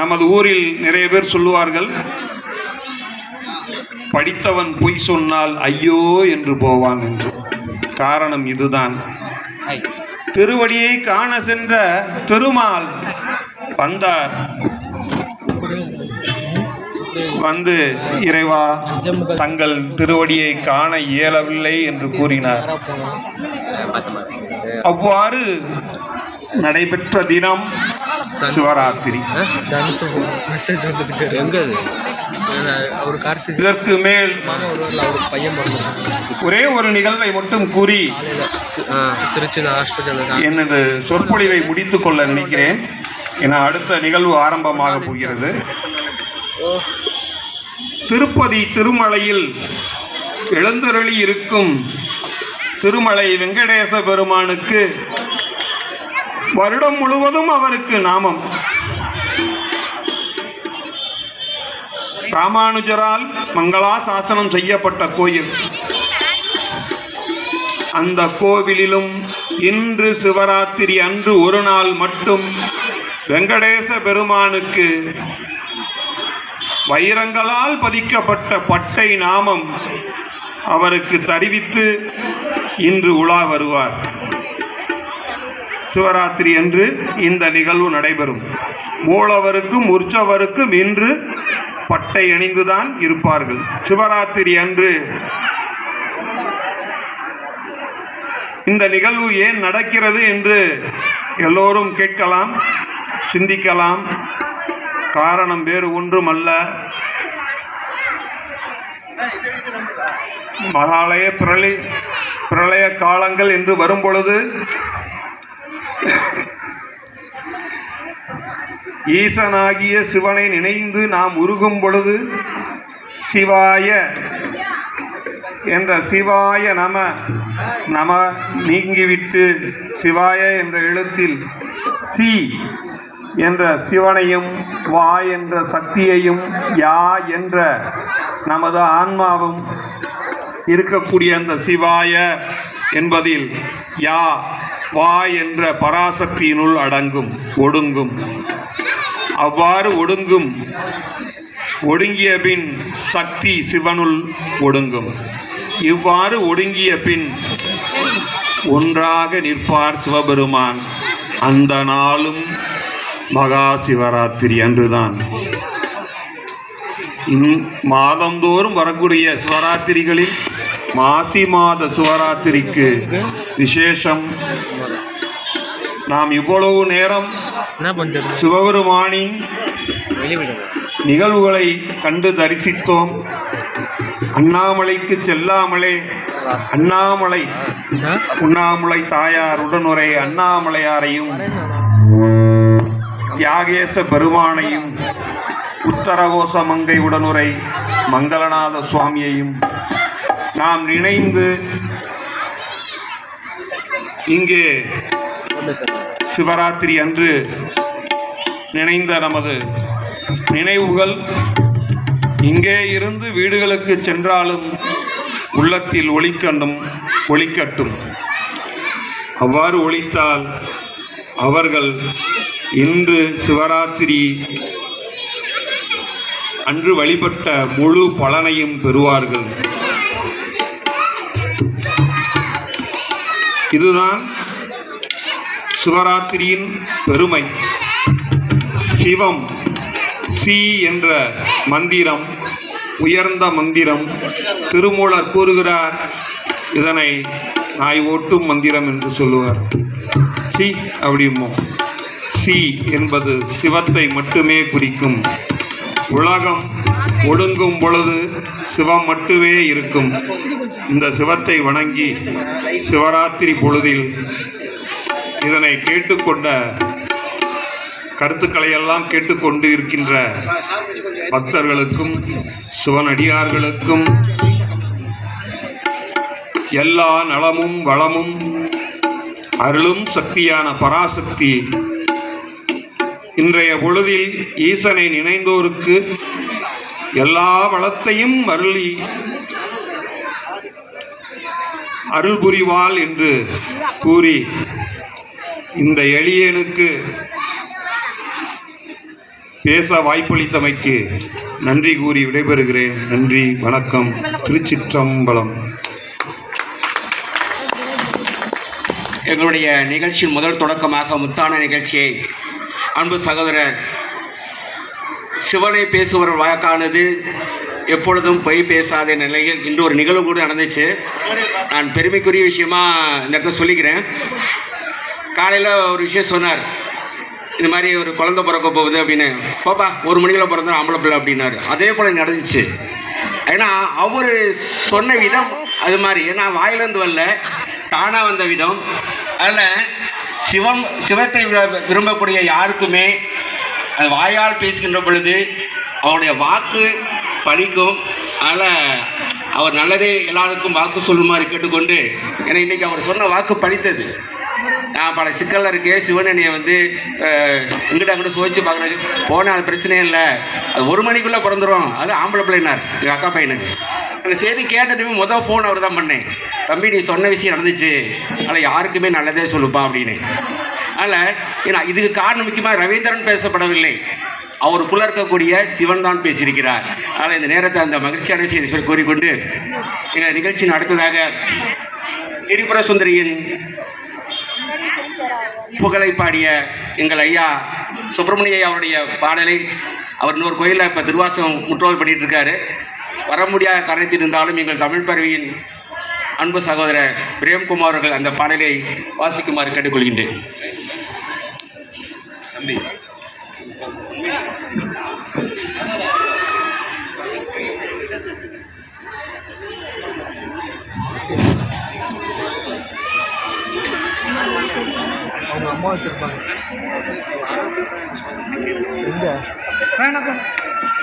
நமது ஊரில் நிறைய பேர் சொல்லுவார்கள், படித்தவன் பொய் சொன்னால் ஐயோ என்று போவான் என்று. காரணம் இதுதான். திருவடியை காண சென்ற திருமால் வந்தார். வந்து இறைவா, தங்கள் திருவடியை காண இயலவில்லை என்று கூறினார். அவ்வாறு நடைபெற்ற தினம் சிவராத்திரி. இதற்கு மேல் ஒரே ஒரு நிகழ்வை மட்டும் கூறி எனது சொற்பொழிவை முடித்துக் கொள்ள நினைக்கிறேன். என அடுத்த நிகழ்வு ஆரம்பமாக போகிறது. திருப்பதி திருமலையில் எழுந்தருளி இருக்கும் திருமலை வெங்கடேச பெருமானுக்கு வருடம் முழுவதும் அவருக்கு நாமம். ராமானுஜரால் மங்களாசாசனம் செய்யப்பட்ட கோயில். அந்த கோவிலிலும் இன்று சிவராத்திரி அன்று ஒரு நாள் மட்டும் வெங்கடேச பெருமானுக்கு வைரங்களால் பதிக்கப்பட்ட பட்டை நாமம் அவருக்கு தருவித்து இன்று உலா வருவார். சிவராத்திரி அன்று இந்த நிகழ்வு நடைபெறும். மூலவருக்கும் உற்சவருக்கும் இன்று பட்டை அணிந்துதான் இருப்பார்கள். சிவராத்திரி அன்று இந்த நிகழ்வு ஏன் நடக்கிறது என்று எல்லோரும் கேட்கலாம், சிந்திக்கலாம். காரணம் வேறு ஒன்றும் அல்ல. மகாலய பிரளய காலங்கள் என்று வரும்பொழுது ஈசனாகிய சிவனை நினைந்து நாம் உருகும் பொழுது சிவாய என்ற சிவாய நம நம நீங்கிவிட்டு சிவாய என்ற எழுத்தில் சி என்ற சிவனையும் வா என்ற சக்தியையும் யா என்ற நமது ஆன்மாவும் இருக்கக்கூடிய அந்த சிவாய என்பதில் யா வா என்ற பராசக்தியினுள் அடங்கும், ஒடுங்கும். அவ்வாறு ஒடுங்கிய பின் சக்தி சிவனுள் ஒடுங்கும். இவ்வாறு ஒடுங்கிய பின் ஒன்றாக நிற்பார் சிவபெருமான். அந்த நாளும் மகா சிவராத்திரி அன்றுதான். மாதந்தோறும் வரக்கூடிய சிவராத்திரிகளில் மாசி மாத சிவராத்திரிக்கு விசேஷம். நாம் இவ்வளவு நேரம் சிவபெருமானின் நிகழ்வுகளை கண்டு தரிசித்தோம். அண்ணாமலைக்கு செல்லாமலே உண்ணாமலை தாயார் உடனுரை அண்ணாமலையாரையும் தியாகேச பெருமானையும் உத்தரகோச மங்கை உடனுரை மங்களநாத சுவாமியையும் நாம் நினைந்து இங்கே சிவராத்திரி அன்று நினைந்த நமது நினைவுகள் இங்கே இருந்து வீடுகளுக்கு சென்றாலும் உள்ளத்தில் ஒலிக்கட்டும். அவ்வாறு ஒலித்தால் அவர்கள் இன்று சிவராத்திரி அன்று வழிபட்ட முழு பலனையும் பெறுவார்கள். இதுதான் சிவராத்திரியின் பெருமை. சிவம் சி என்ற மந்திரம் உயர்ந்த மந்திரம். திருமூலர் கூறுகிறார், இதனை நாய் ஓட்டும் மந்திரம் என்று சொல்லுவார். சி அப்படிமோ. சி என்பது சிவத்தை மட்டுமே குறிக்கும். உலகம் ஒடுங்கும் பொழுது சிவம் மட்டுமே இருக்கும். இந்த சிவத்தை வணங்கி சிவராத்திரி பொழுதில் இதனை கேட்டுக்கொண்ட கருத்துக்களை எல்லாம் கேட்டுக்கொண்டு இருக்கின்ற பக்தர்களுக்கும் சிவனடியார்களுக்கும் எல்லா நலமும் வளமும் அருளும் சக்தியான பராசக்தி இன்றைய பொழுதில் ஈசனை நினைந்தோருக்கு எல்லா வளத்தையும் அருள் புரிவாள் என்று கூறி இந்த எளியனுக்கு பேச வாய்ப்பளித்தமைக்கு நன்றி கூறி விடைபெறுகிறேன். நன்றி, வணக்கம். திருச்சிற்றம்பலம். எங்களுடைய நிகழ்ச்சியின் முதல் தொடக்கமாக முத்தான நிகழ்ச்சியை அன்பு சகோதரர் சிவனை பேசுவர் வழக்கானது எப்பொழுதும் பொய் பேசாத நிலையில் இன்று ஒரு நிகழ்வு கூட நடந்துச்சு. நான் பெருமைக்குரிய விஷயமா இந்த இடத்துல சொல்லிக்கிறேன். காலையில் ஒரு விஷயம் சொன்னார், இது மாதிரி ஒரு குழந்தை பிறக்க போகுது அப்படின்னு. பாப்பா 1 மணிக்குள்ள பிறந்தா ஆம்பளை பிள்ளை அப்படின்னாரு. அதே போல் நடந்துச்சு. ஏன்னா அவர் சொன்ன விதம் அது மாதிரி, ஏன்னா வாயிலேருந்து வரல, தானாக வந்த விதம். அதில் சிவத்தை விரும்பக்கூடிய யாருக்குமே அது வாயால் பேசுகின்ற பொழுது அவருடைய வாக்கு பலிக்கும். அதனால் அவர் நல்லதே எல்லாருக்கும் வாக்கு சொல்லுமாறு கேட்டுக்கொண்டு, ஏன்னா இன்றைக்கி அவர் சொன்ன வாக்கு பலித்தது. நான் பல சிக்கலில் இருக்கேன், சிவன் என்னையை இங்கிட்ட அங்கிட்ட சுவைச்சு பார்க்குறேன் போனால் அது பிரச்சனையே இல்லை, அது 1 மணிக்குள்ளே பிறந்துடும், அது ஆம்பளை பிள்ளைனார் எங்கள் அக்கா பையனுக்கு. அந்த செய்தி கேட்டதுமே முதல் ஃபோன் அவர் தான் பண்ணேன், தம்பி நீ சொன்ன விஷயம் நடந்துச்சு, அதில் யாருக்குமே நல்லதே சொல்லுப்பா அப்படின்னு. அதில் ஏன்னா இதுக்கு காரணம் முக்கியமாக ரவீந்திரன் பேசப்படவில்லை, அவருக்குள்ளே இருக்கக்கூடிய சிவன் தான் பேசியிருக்கிறார். அதனால் இந்த நேரத்தை அந்த மகிழ்ச்சியான செய்தி கூறிக்கொண்டு எங்கள் நிகழ்ச்சியின் அடுத்ததாக திரிபுர சுந்தரியின் புகழை பாடிய எங்கள் ஐயா சுப்பிரமணிய அவருடைய பாடலை அவர் இன்னொரு கோயிலில் இப்போ திருவாசகம் முற்றோல் பண்ணிட்டு இருக்காரு. வர முடியாத காரணத்தில் இருந்தாலும் எங்கள் தமிழ் பருவியின் அன்பு சகோதரர் பிரேம்குமார் அவர்கள் அந்த பாடலை வாசிக்குமாறு கேட்டுக்கொள்கின்றேன். தம்பி அவங்க அம்மா வச்சிருப்பாங்க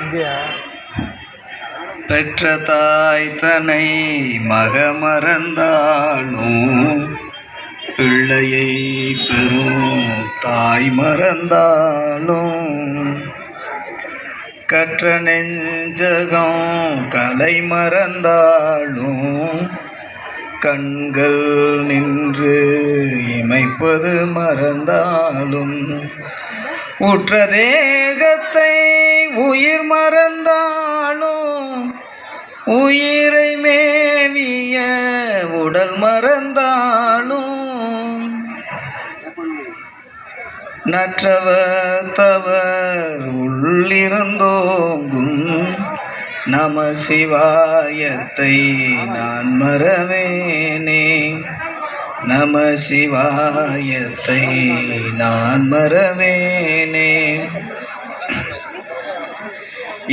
இங்கேயா பெற்ற தாய் தன்னை மகமறந்தாலும் பிள்ளையை பெறும் தாய் மறந்தாலும் கற்ற நெஞ்சகம் கலை மறந்தாலும் கண்கள் நின்று இமைப்பது மறந்தாலும் உற்ற தேகத்தை உயிர் மறந்தாலும் உயிரை மேவிய உடல் மறந்தாலும் நற்றவர் தவர் உள்ளிருந்தோங்கும் நம சிவாயத்தை நான் மறவேனே. நம சிவாயத்தை நான் மறவேனே.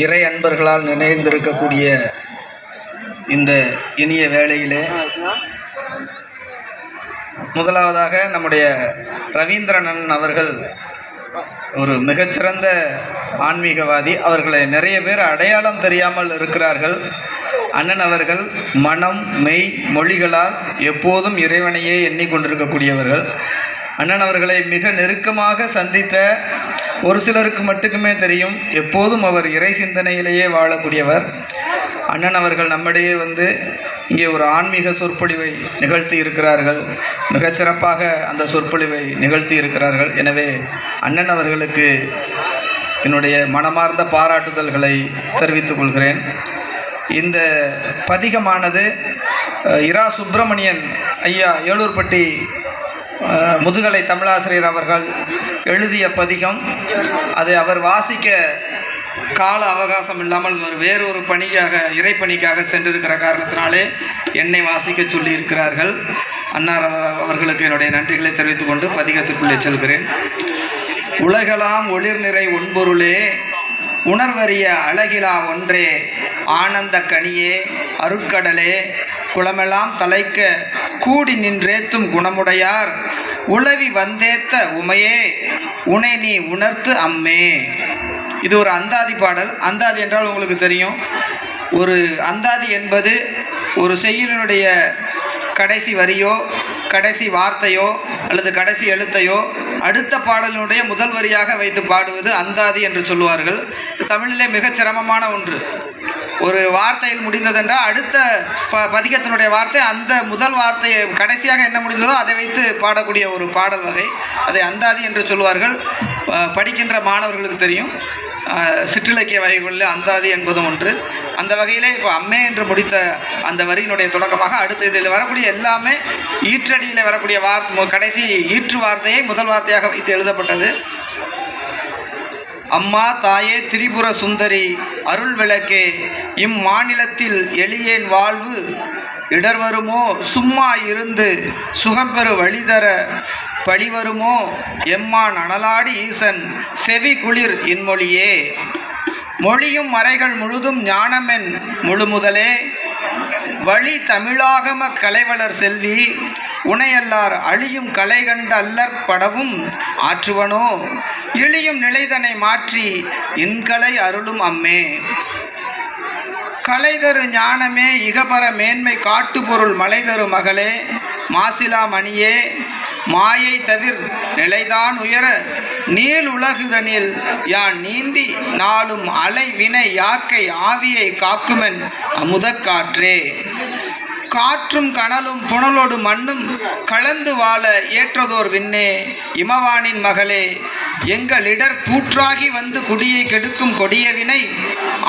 இறை அன்பர்களால் நினைந்திருக்கக்கூடிய இந்த இனிய வேளையிலே முதலாவதாக நம்முடைய ரவீந்திரன் அவர்கள் ஒரு மிகச்சிறந்த ஆன்மீகவாதி. அவர்களை நிறைய பேர் அடையாளம் தெரியாமல் இருக்கிறார்கள். அண்ணன் அவர்கள் மனம் மெய் மொழிகளால் எப்போதும் இறைவனையே எண்ணிக்கொண்டிருக்கக்கூடியவர்கள். அண்ணன் அவர்களை மிக நெருக்கமாக சந்தித்த ஒரு சிலருக்கு மட்டுமே தெரியும். எப்போதும் அவர் இறை சிந்தனையிலேயே வாழக்கூடியவர். அண்ணன் அவர்கள் நம்மிடையே வந்து இங்கே ஒரு ஆன்மீக சொற்பொழிவை நிகழ்த்தி இருக்கிறார்கள். மிகச்சிறப்பாக அந்த சொற்பொழிவை நிகழ்த்தி இருக்கிறார்கள். எனவே அண்ணன் அவர்களுக்கு என்னுடைய மனமார்ந்த பாராட்டுதல்களை தெரிவித்துக் கொள்கிறேன். இந்த பதிகமானது இரா சுப்பிரமணியன் ஐயா ஏலூர்பட்டி முதுகலை தமிழாசிரியர் அவர்கள் எழுதிய பதிகம். அது அவர் வாசிக்க கால அவகாசம் இல்லாமல் வேறொரு பணிக்காக இறைப்பணிக்காக சென்றிருக்கிற காரணத்தினாலே என்னை வாசிக்க சொல்லியிருக்கிறார்கள். அன்னார் அவர்களுக்கு என்னுடைய நன்றிகளை தெரிவித்துக் கொண்டு பதிகத்திற்குள்ளே செல்கிறேன். உலகெல்லாம் ஒளிர் நிறை ஒன்பொருளே உணர்வறிய அழகிலா ஒன்றே ஆனந்த கனியே அருட்கடலே குளமெல்லாம் தலைக்க கூடி நின்றேத்தும் குணமுடையார் உளவி வந்தேத்த உமையே உனை நீ உணர்த்து அம்மே. இது ஒரு அந்தாதி பாடல். அந்தாதி என்றால் உங்களுக்கு தெரியும். ஒரு அந்தாதி என்பது ஒரு செய்யுளினுடைய கடைசி வரியோ கடைசி வார்த்தையோ அல்லது கடைசி எழுத்தையோ அடுத்த பாடலினுடைய முதல் வரியாக வைத்து பாடுவது அந்தாதி என்று சொல்லுவார்கள். தமிழிலே மிகச் சிரமமான ஒன்று. ஒரு வார்த்தையில் முடிந்ததென்றால் அடுத்த பதிகத்தினுடைய வார்த்தை அந்த முதல் வார்த்தையை கடைசியாக என்ன முடிந்ததோ அதை வைத்து பாடக்கூடிய ஒரு பாடல் வகை. அதை அந்தாதி என்று சொல்வார்கள். படிக்கின்ற மாணவர்களுக்கு தெரியும். சிற்றிலக்கிய வகைகளில் அந்தாதி என்பதும் ஒன்று. அந்த வகையிலே இப்போ அம்மே என்று முடித்த அந்த வரியினுடைய தொடக்கமாக அடுத்த இதில் வரக்கூடிய எல்லாமே ஈற்றடியில் வரக்கூடிய கடைசி ஈற்று வார்த்தையை முதல் வார்த்தையாக வைத்து எழுதப்பட்டது. அம்மா தாயே திரிபுர சுந்தரி அருள் விளக்கே இம்மாநிலத்தில் எளியேன் வாழ்வு இடர்வருமோ சும்மா இருந்து சுகம்பெறு வழிதர பழிவருமோ எம்மான் அனலாடி ஈசன் செவி குளிர் இன்மொழியே மொழியும் மறைகள் முழுதும் ஞானமென் முழுமுதலே வழி தமிழாகம கலைவளர் செல்வி உனையல்லார் அழியும் கலை கண்ட அல்லற் படவும் ஆற்றுவனோ இழியும் நிலைதனை மாற்றி இன்கலை அருளும் அம்மே. கலைதரு ஞானமே இகபர மேன்மை காட்டுப்பொருள் மலைதரு மகளே மாசிலா மணியே மாயை தவிர் நிலைதான் உயர நீள் உலகுதனில் யான் நீந்தி நாளும் அலை வினை யாக்கை ஆவியை காக்குமென் அமுதக் காற்றே. காற்றும் கனலும் புனலோடு மண்ணும் கலந்து வாழ ஏற்றதோர் விண்ணே இமவானின் மகளே எங்களிடர் கூற்றாகி வந்து குடியை கெடுக்கும் கொடிய வினை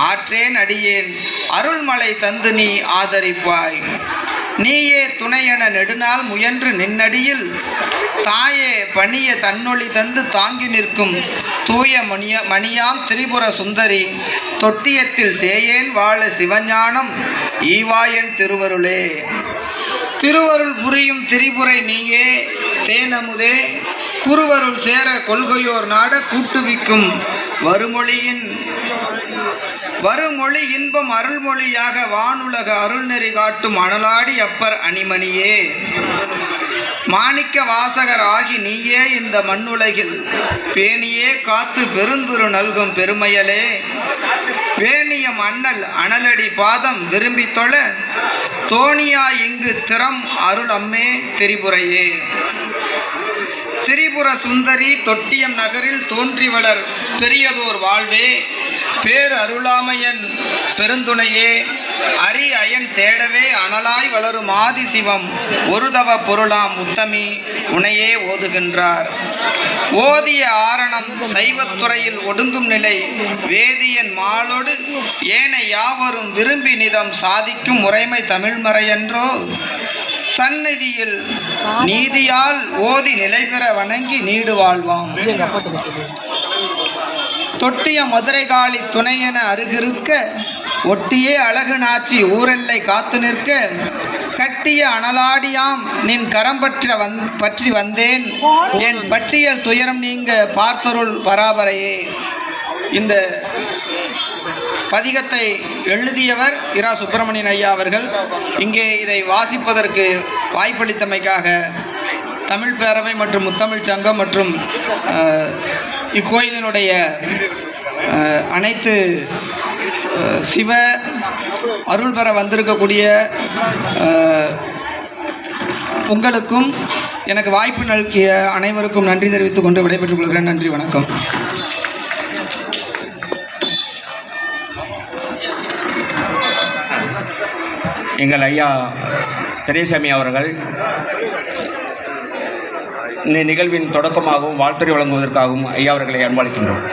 ஆற்றேன் அடியேன் அருள்மலை தந்து நீ ஆதரிப்பாய். நீயே துணையென நெடுநாள் முயன்று நின்னடியில் தாயே பணிய தன்னொளி தந்து தாங்கி நிற்கும் தூய மணியாம் திரிபுர சுந்தரி தொட்டியத்தில் சேயேன் வாழ சிவஞானம் ஈவாயன் திருவருளே. திருவருள் புரியும் திரிபுரை நீயே தேனமுதே குருவருள் சேர கொள்கையோர் நாட கூட்டுவிக்கும் வருமொழி இன்பம் அருள்மொழியாக வானுலக அருள்நெறி காட்டும் அனலாடி அப்பர் அணிமணியே. மாணிக்க வாசகர் ஆகி நீயே இந்த மண்ணுலகில் பேணியே காத்து பெருந்துரு நல்கும் பெருமையலே வேணியம் அண்ணல் அனலடி பாதம் விரும்பி தொழ தோணியா இங்கு திறம் அருள் அம்மே திரிபுரையே. திரிபுர சுந்தரி தொட்டியம் நகரில் தோன்றி வளர் பெரியதோர் வாழ்வே பேர் அருளாமையன் பெருந்துணையே அரி அயன் தேடவே அனலாய் வளரும் ஆதி சிவம் ஒருதவ பொருளாம் உத்தமி உனையே ஓதுகின்றார். ஓதிய ஆரணம் சைவத்துறையில் ஒடுங்கும் நிலை வேதியன் மாலோடு ஏன யாவரும் விரும்பி நிதம் சாதிக்கும் முறைமை தமிழ்மறையன்றோ சந்நிதியில் நீதியால் ஓதி நிலை பெற வணங்கி நீடு வாழ்வாம். தொட்டிய மதுரை காளி துணையென அருகிருக்க ஒட்டியே அழகு நாச்சி ஊரெல்லை காத்து நிற்க கட்டிய அனலாடியாம் நின் கரம் பற்றி வந்தேன் என் பட்டியல் துயரம் நீங்க பார்த்தருள் பராபரையே. இந்த பதிகத்தை எழுதியவர் இரா சுப்பிரமணியன் ஐயா அவர்கள். இங்கே இதை வாசிப்பதற்கு வாய்ப்பளித்தமைக்காக தமிழ் பேரவை மற்றும் முத்தமிழ் சங்கம் மற்றும் இக்கோயிலினுடைய அனைத்து சிவ அருள் பெற வந்திருக்கக்கூடிய உங்களுக்கும் எனக்கு வாய்ப்பு நல்கிய அனைவருக்கும் நன்றி தெரிவித்துக் கொண்டு விடைபெற்றுக் கொள்கிறேன். நன்றி, வணக்கம். எங்கள் ஐயா பெரியசாமி அவர்கள் இந்த நிகழ்வின் தொடக்கமாகவும் வாழ்த்துறை வழங்குவதற்காகவும் ஐயா அவர்களை அன்பளிக்கின்றோம்.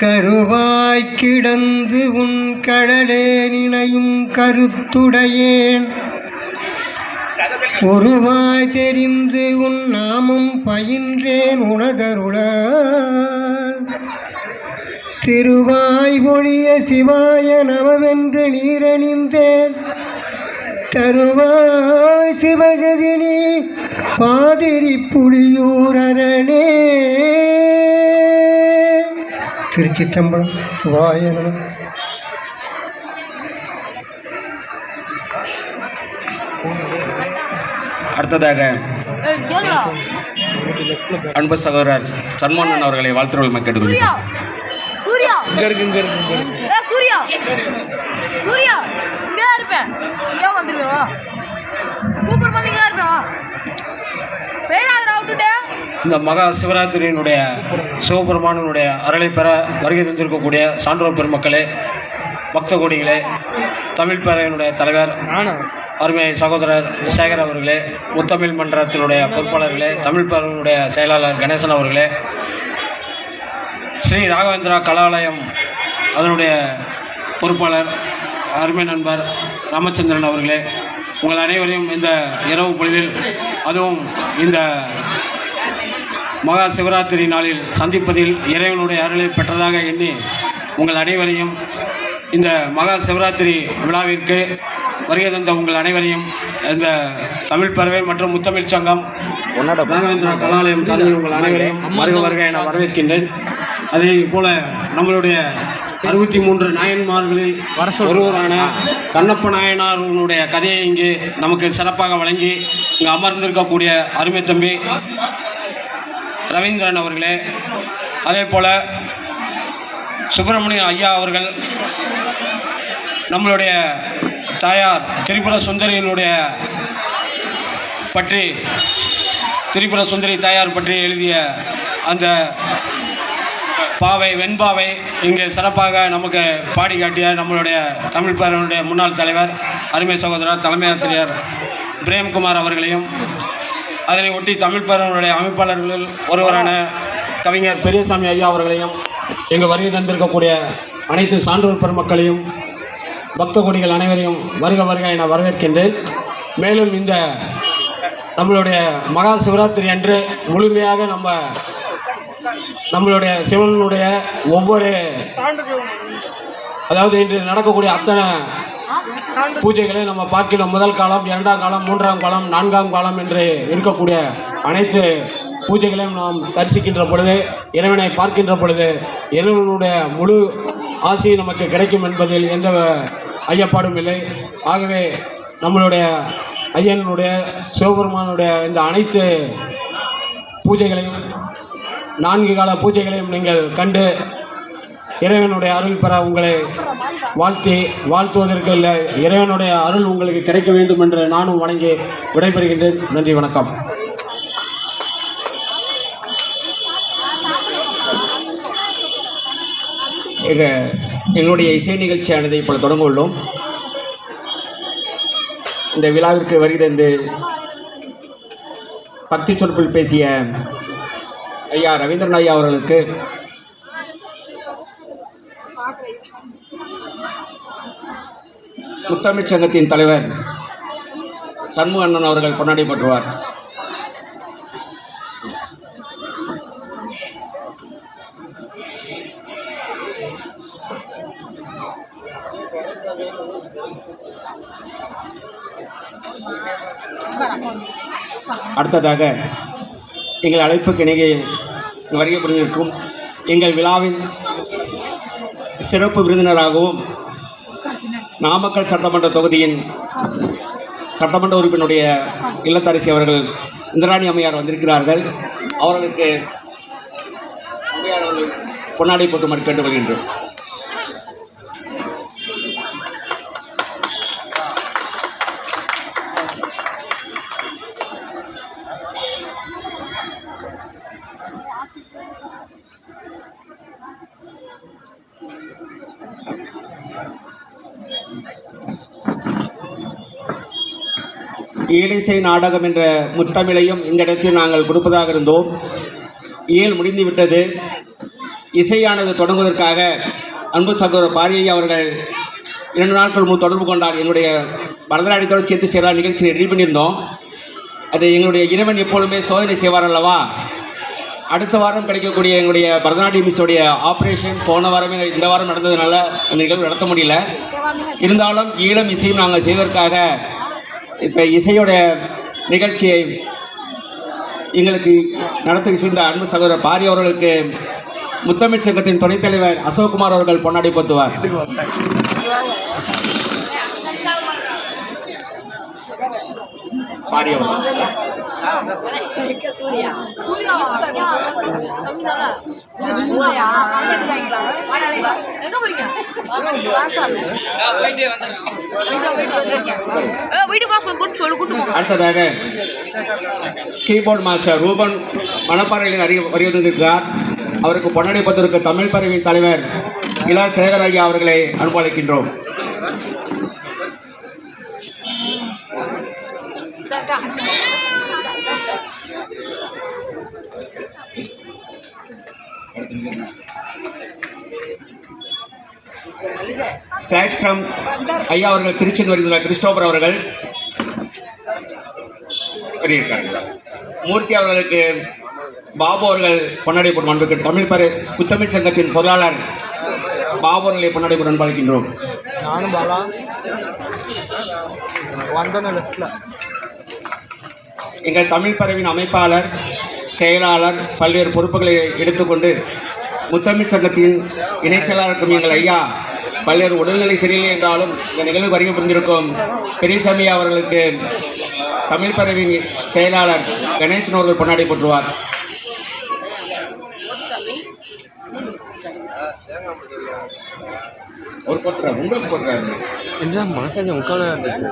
கருவாய் கிடந்து உன் கடலே நினையும் கருத்துடையேன் ஒருவாய் தெரிந்து உன் நாமம் பயின்றேன் உனதருள திருவாய் ஒழிய சிவாய நமவென்று நீரணிந்தேன் தருவாய் சிவகதினி பாதிரி புலியூரனே. திருச்சிற்றம்பலம். சிவாய நம. அடுத்ததாக அன்பு சகோதரர் சண்முகன் அவர்களை வாழ்த்துறை கேட்டுக்கொள்கிறேன். இந்த மகா சிவராத்திரியினுடைய சிவபெருமானுடைய அருளை பெற வருகை தந்திருக்கக்கூடிய சான்றோர் பெருமக்களே, பக்த கோடிகளே, தமிழ் பேரவையினுடைய தலைவர் அருமை சகோதரர் சேகர் அவர்களே, முத்தமிழ் மன்றத்தினுடைய பொறுப்பாளர்களே, தமிழ் பேரவையினுடைய செயலாளர் கணேசன் அவர்களே, ஸ்ரீ ராகவேந்திரா கலாலயம் அதனுடைய பொறுப்பாளர் அருமை நண்பர் ராமச்சந்திரன் அவர்களே, உங்கள் அனைவரையும் இந்த இரவு பொழுதில் அதுவும் இந்த மகா சிவராத்திரி நாளில் சந்திப்பதில் இறைவனுடைய அருளை பெற்றதாக எண்ணி உங்கள் அனைவரையும் இந்த மகா சிவராத்திரி விழாவிற்கு வருகை தந்த உங்கள் அனைவரையும் இந்த தமிழ் பேரவை மற்றும் முத்தமிழ் சங்கம் ராகவேந்திரா கலாலயம் தலைவர் உங்கள் அனைவரையும் வருக என வரவேற்கின்றேன். அதே போல நம்மளுடைய 63 நாயன்மார்களில் ஒருவரான கண்ணப்ப நாயனாருடைய கதையை இங்கு நமக்கு சிறப்பாக வழங்கி இங்கு அமர்ந்திருக்கக்கூடிய அருமை தம்பி ரவீந்திரன் அவர்களே, அதே போல சுப்பிரமணிய ஐயா அவர்கள் நம்மளுடைய தாயார் திரிபுர சுந்தரியினுடைய பற்றி திரிபுர சுந்தரி தாயார் பற்றி எழுதிய அந்த பாவை வெண்பாவை இங்கே சிறப்பாக நமக்கு பாடி காட்டிய நம்மளுடைய தமிழ் பேரவையினுடைய முன்னாள் தலைவர் அருமை சகோதரர் தலைமை ஆசிரியர் பிரேம்குமார் அவர்களையும், அதனை ஒட்டி தமிழ் பேரவையினுடைய அமைப்பாளர்களில் ஒருவரான கவிஞர் பெரியசாமி ஐயா அவர்களையும், இங்கு வருகை தந்திருக்கக்கூடிய அனைத்து சான்றோர் பெருமக்களையும் பக்த கொடிகள் அனைவரையும் வருக வருக என வரவேற்கின்றேன். மேலும் இந்த நம்மளுடைய மகா சிவராத்திரி அன்று முழுமையாக நம்மளுடைய சிவனுடைய ஒவ்வொரு அதாவது இன்று நடக்கக்கூடிய அத்தனை பூஜைகளை நம்ம பார்க்கிறோம். முதல் காலம், இரண்டாம் காலம், மூன்றாம் காலம், நான்காம் காலம் என்று இருக்கக்கூடிய அனைத்து பூஜைகளையும் நாம் தரிசிக்கின்ற பொழுது, இறைவனை பார்க்கின்ற பொழுது இறைவனுடைய முழு ஆசை நமக்கு கிடைக்கும் என்பதில் எந்த ஐயப்பாடும் இல்லை. ஆகவே நம்மளுடைய ஐயனுடைய சிவபெருமானுடைய இந்த அனைத்து பூஜைகளையும் 4 கால பூஜைகளையும் நீங்கள் கண்டு இறைவனுடைய அருள் பெற உங்களை வாழ்த்துவதற்கு இல்லை, இறைவனுடைய அருள் உங்களுக்கு கிடைக்க வேண்டும் என்று நானும் வணங்கி விடைபெறுகின்றேன். நன்றி, வணக்கம். எங்களுடைய இசை நிகழ்ச்சியானதை இப்பொழுது தொடங்க உள்ளோம். இந்த விழாவிற்கு வருகை தந்து பக்தி சொற்பில் பேசிய ஐயா ரவீந்திரன் ஐயா அவர்களுக்கு முத்தமிழ் சங்கத்தின் தலைவர் சண்முக அண்ணன் அவர்கள் கொண்டாடி போற்றுவார். அடுத்ததாக எங்கள் அழைப்புக்கு இணைய வருகை புரிந்திருக்கும் எங்கள் விழாவின் சிறப்பு விருந்தினராகவும் நாமக்கல் சட்டமன்ற தொகுதியின் சட்டமன்ற உறுப்பினருடைய இல்லத்தரசி அவர்கள் இந்திராணி அம்மையார் வந்திருக்கிறார்கள். அவர்களுக்கு பொன்னாடை போட்டுமாறு கேட்டுக்கொள்கின்றோம். ஈழிசை நாடகம் என்ற முத்தமிழையும் இந்த இடத்தில் நாங்கள் கொடுப்பதாக இருந்தோம். இயல் முடிந்துவிட்டது. இசையானது தொடங்குவதற்காக அன்பு சகோதரர் பாரியையா அவர்கள் 2 நாட்கள் முன் தொடர்பு கொண்டார். எங்களுடைய பரதநாட்டியத்தோடு சேர்த்து சேர நிகழ்ச்சியை ரெடி பண்ணியிருந்தோம். அது எங்களுடைய இறைவன் எப்பொழுதுமே சோதனை செய்வார் அல்லவா. அடுத்த வாரம் கிடைக்கக்கூடிய எங்களுடைய பரதநாட்டிய மிஸ்ஸுடைய ஆப்ரேஷன் போன வாரமே இந்த வாரம் நடந்ததுனால அந்த நிகழ்வு நடத்த முடியல. இருந்தாலும் ஈழம் இசையும் நாங்கள் செய்வதற்காக இப்போ இசையோட நிகழ்ச்சியை எங்களுக்கு நடத்தி சென்ற அன்பு சகோதரர் பாரி அவர்களுக்கு முத்தமிழ் சங்கத்தின் துணைத் தலைவர் அசோக்குமார் அவர்கள் பொன்னாடை போத்துவார். பாரி அவர்கள் அடுத்ததாக கீபோர்டு மாஸ்டர் ரூபன் மணப்பாறையில் வருகிறார். அவருக்கு பொன்னாடை போத்துவதற்கு தமிழ் பறவையின் தலைவர் இளா சேகர் ஐயா அவர்களை அனுப்பளிக்கின்றோம். சாக்ஸ்ட்ரம் ஐயா அவர்கள் திருச்சியில் வருகிறார். கிறிஸ்டோபர் அவர்கள் மூர்த்தி அவர்களுக்கு பாபு அவர்கள் பொன்னாடை போட்டு அன்புக்கு முத்தமிழ் சங்கத்தின் பொருளாளர் பாபு அவர்களை பொன்னாடை போட்டு அன்பளிக்கின்றோம். நானும் பாலா எங்கள் தமிழ் பறவையின் அமைப்பாளர், செயலாளர் பல்வேறு பொறுப்புகளை எடுத்துக்கொண்டு முத்தமிழ் சங்கத்தின் இணைச் செயலாளருக்கும் எங்கள் ஐயா பல்வேறு உடல்நிலை சரியில்லை என்றாலும் இந்த நிகழ்வு வருகை புரிந்திருக்கும் பெரியசாமி அவர்களுக்கு தமிழ் பறவையின் செயலாளர் கணேசன் அவர்கள் பொன்னாடை போற்றுவார். ஒரு போட்டுறாரு, உங்களுக்கு போட்டுறாரு. மனசாட்சி முக்கால் இருந்துச்சு.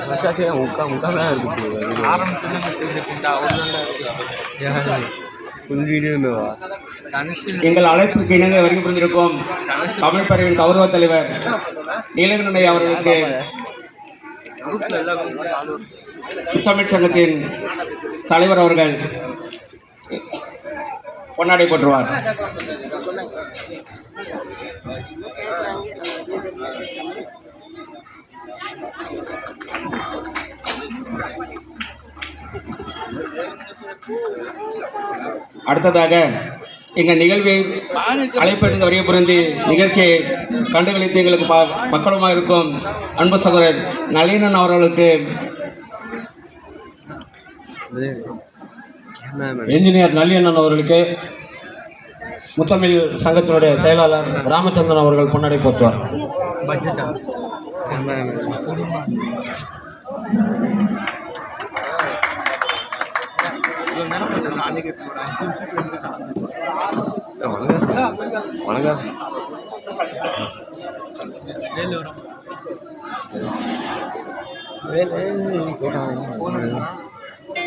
மனசாட்சி முக்கால் தான் இருக்குது. எங்கள் அழைப்புக்கு இணங்க வருகை புரிந்திருக்கும் தமிழ் பறவையின் கௌரவ தலைவர் நீலகண்டனை அவர்களுக்கு முத்தமிழ் சங்கத்தின் தலைவர் அவர்கள் பொன்னாடை போற்றுவார். அடுத்ததாக எங்கள் நிகழ்வை அழைப்பிருந்து வருகை புரிந்து நிகழ்ச்சியை கண்டுகளித்து எங்களுக்கு பக்கமாக இருக்கும் அன்பு சகோதரர் நளினன் அவர்களுக்கு என்ஜினியர் நல்லியண்ணன் அவர்களுக்கு முத்தமிழ் சங்கத்தினுடைய செயலாளர் ராமச்சந்திரன் அவர்கள் பொன்னடை போற்றுவார். பட்ஜெட்டா வணக்கம்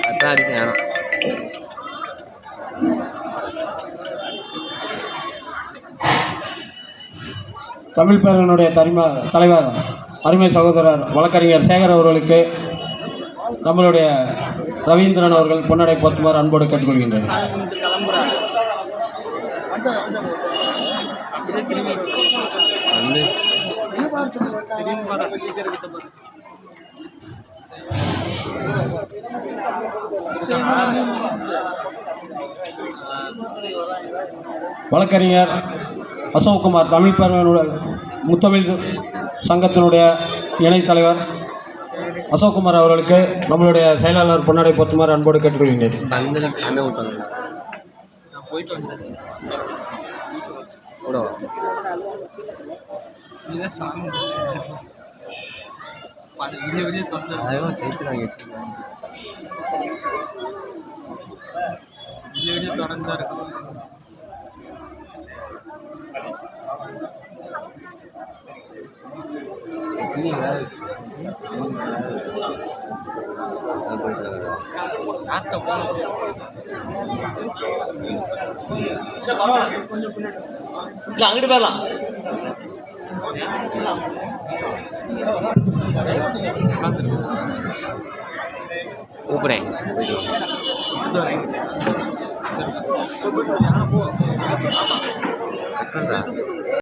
அதான் அடிச்சேன். தமிழ் பேரனுடைய தலைவர் அருமை சகோதரர் வழக்கறிஞர் சேகர் அவர்களுக்கு நம்மளுடைய ரவீந்திரன் அவர்கள் பொன்னடை போற்றுமாறு அன்போடு கேட்டுக்கொள்கின்றனர். வந்து வழக்கறிஞர் அசோக்குமார் தமிழ் பேரனுடைய முத்தமிழ் சங்கத்தினுடைய இணைத் தலைவர் அசோக்குமார் அவர்களுக்கு நம்மளுடைய செயலாளர் பொன்னடை போற்றுமாறு அன்போடு கேட்டுக்கொள்கின்றேன். வந்து ஃபேமிலி விட்டாங்க. நான் போயிட்டு வந்தேன் கூட இதுதான் சாமி வெளியே அதெல்லாம் சேர்த்துறாங்க வெளியே திறந்தா இருக்கும். அங்கிட்டு போயிடலாம். கூப்பிடுறேன்.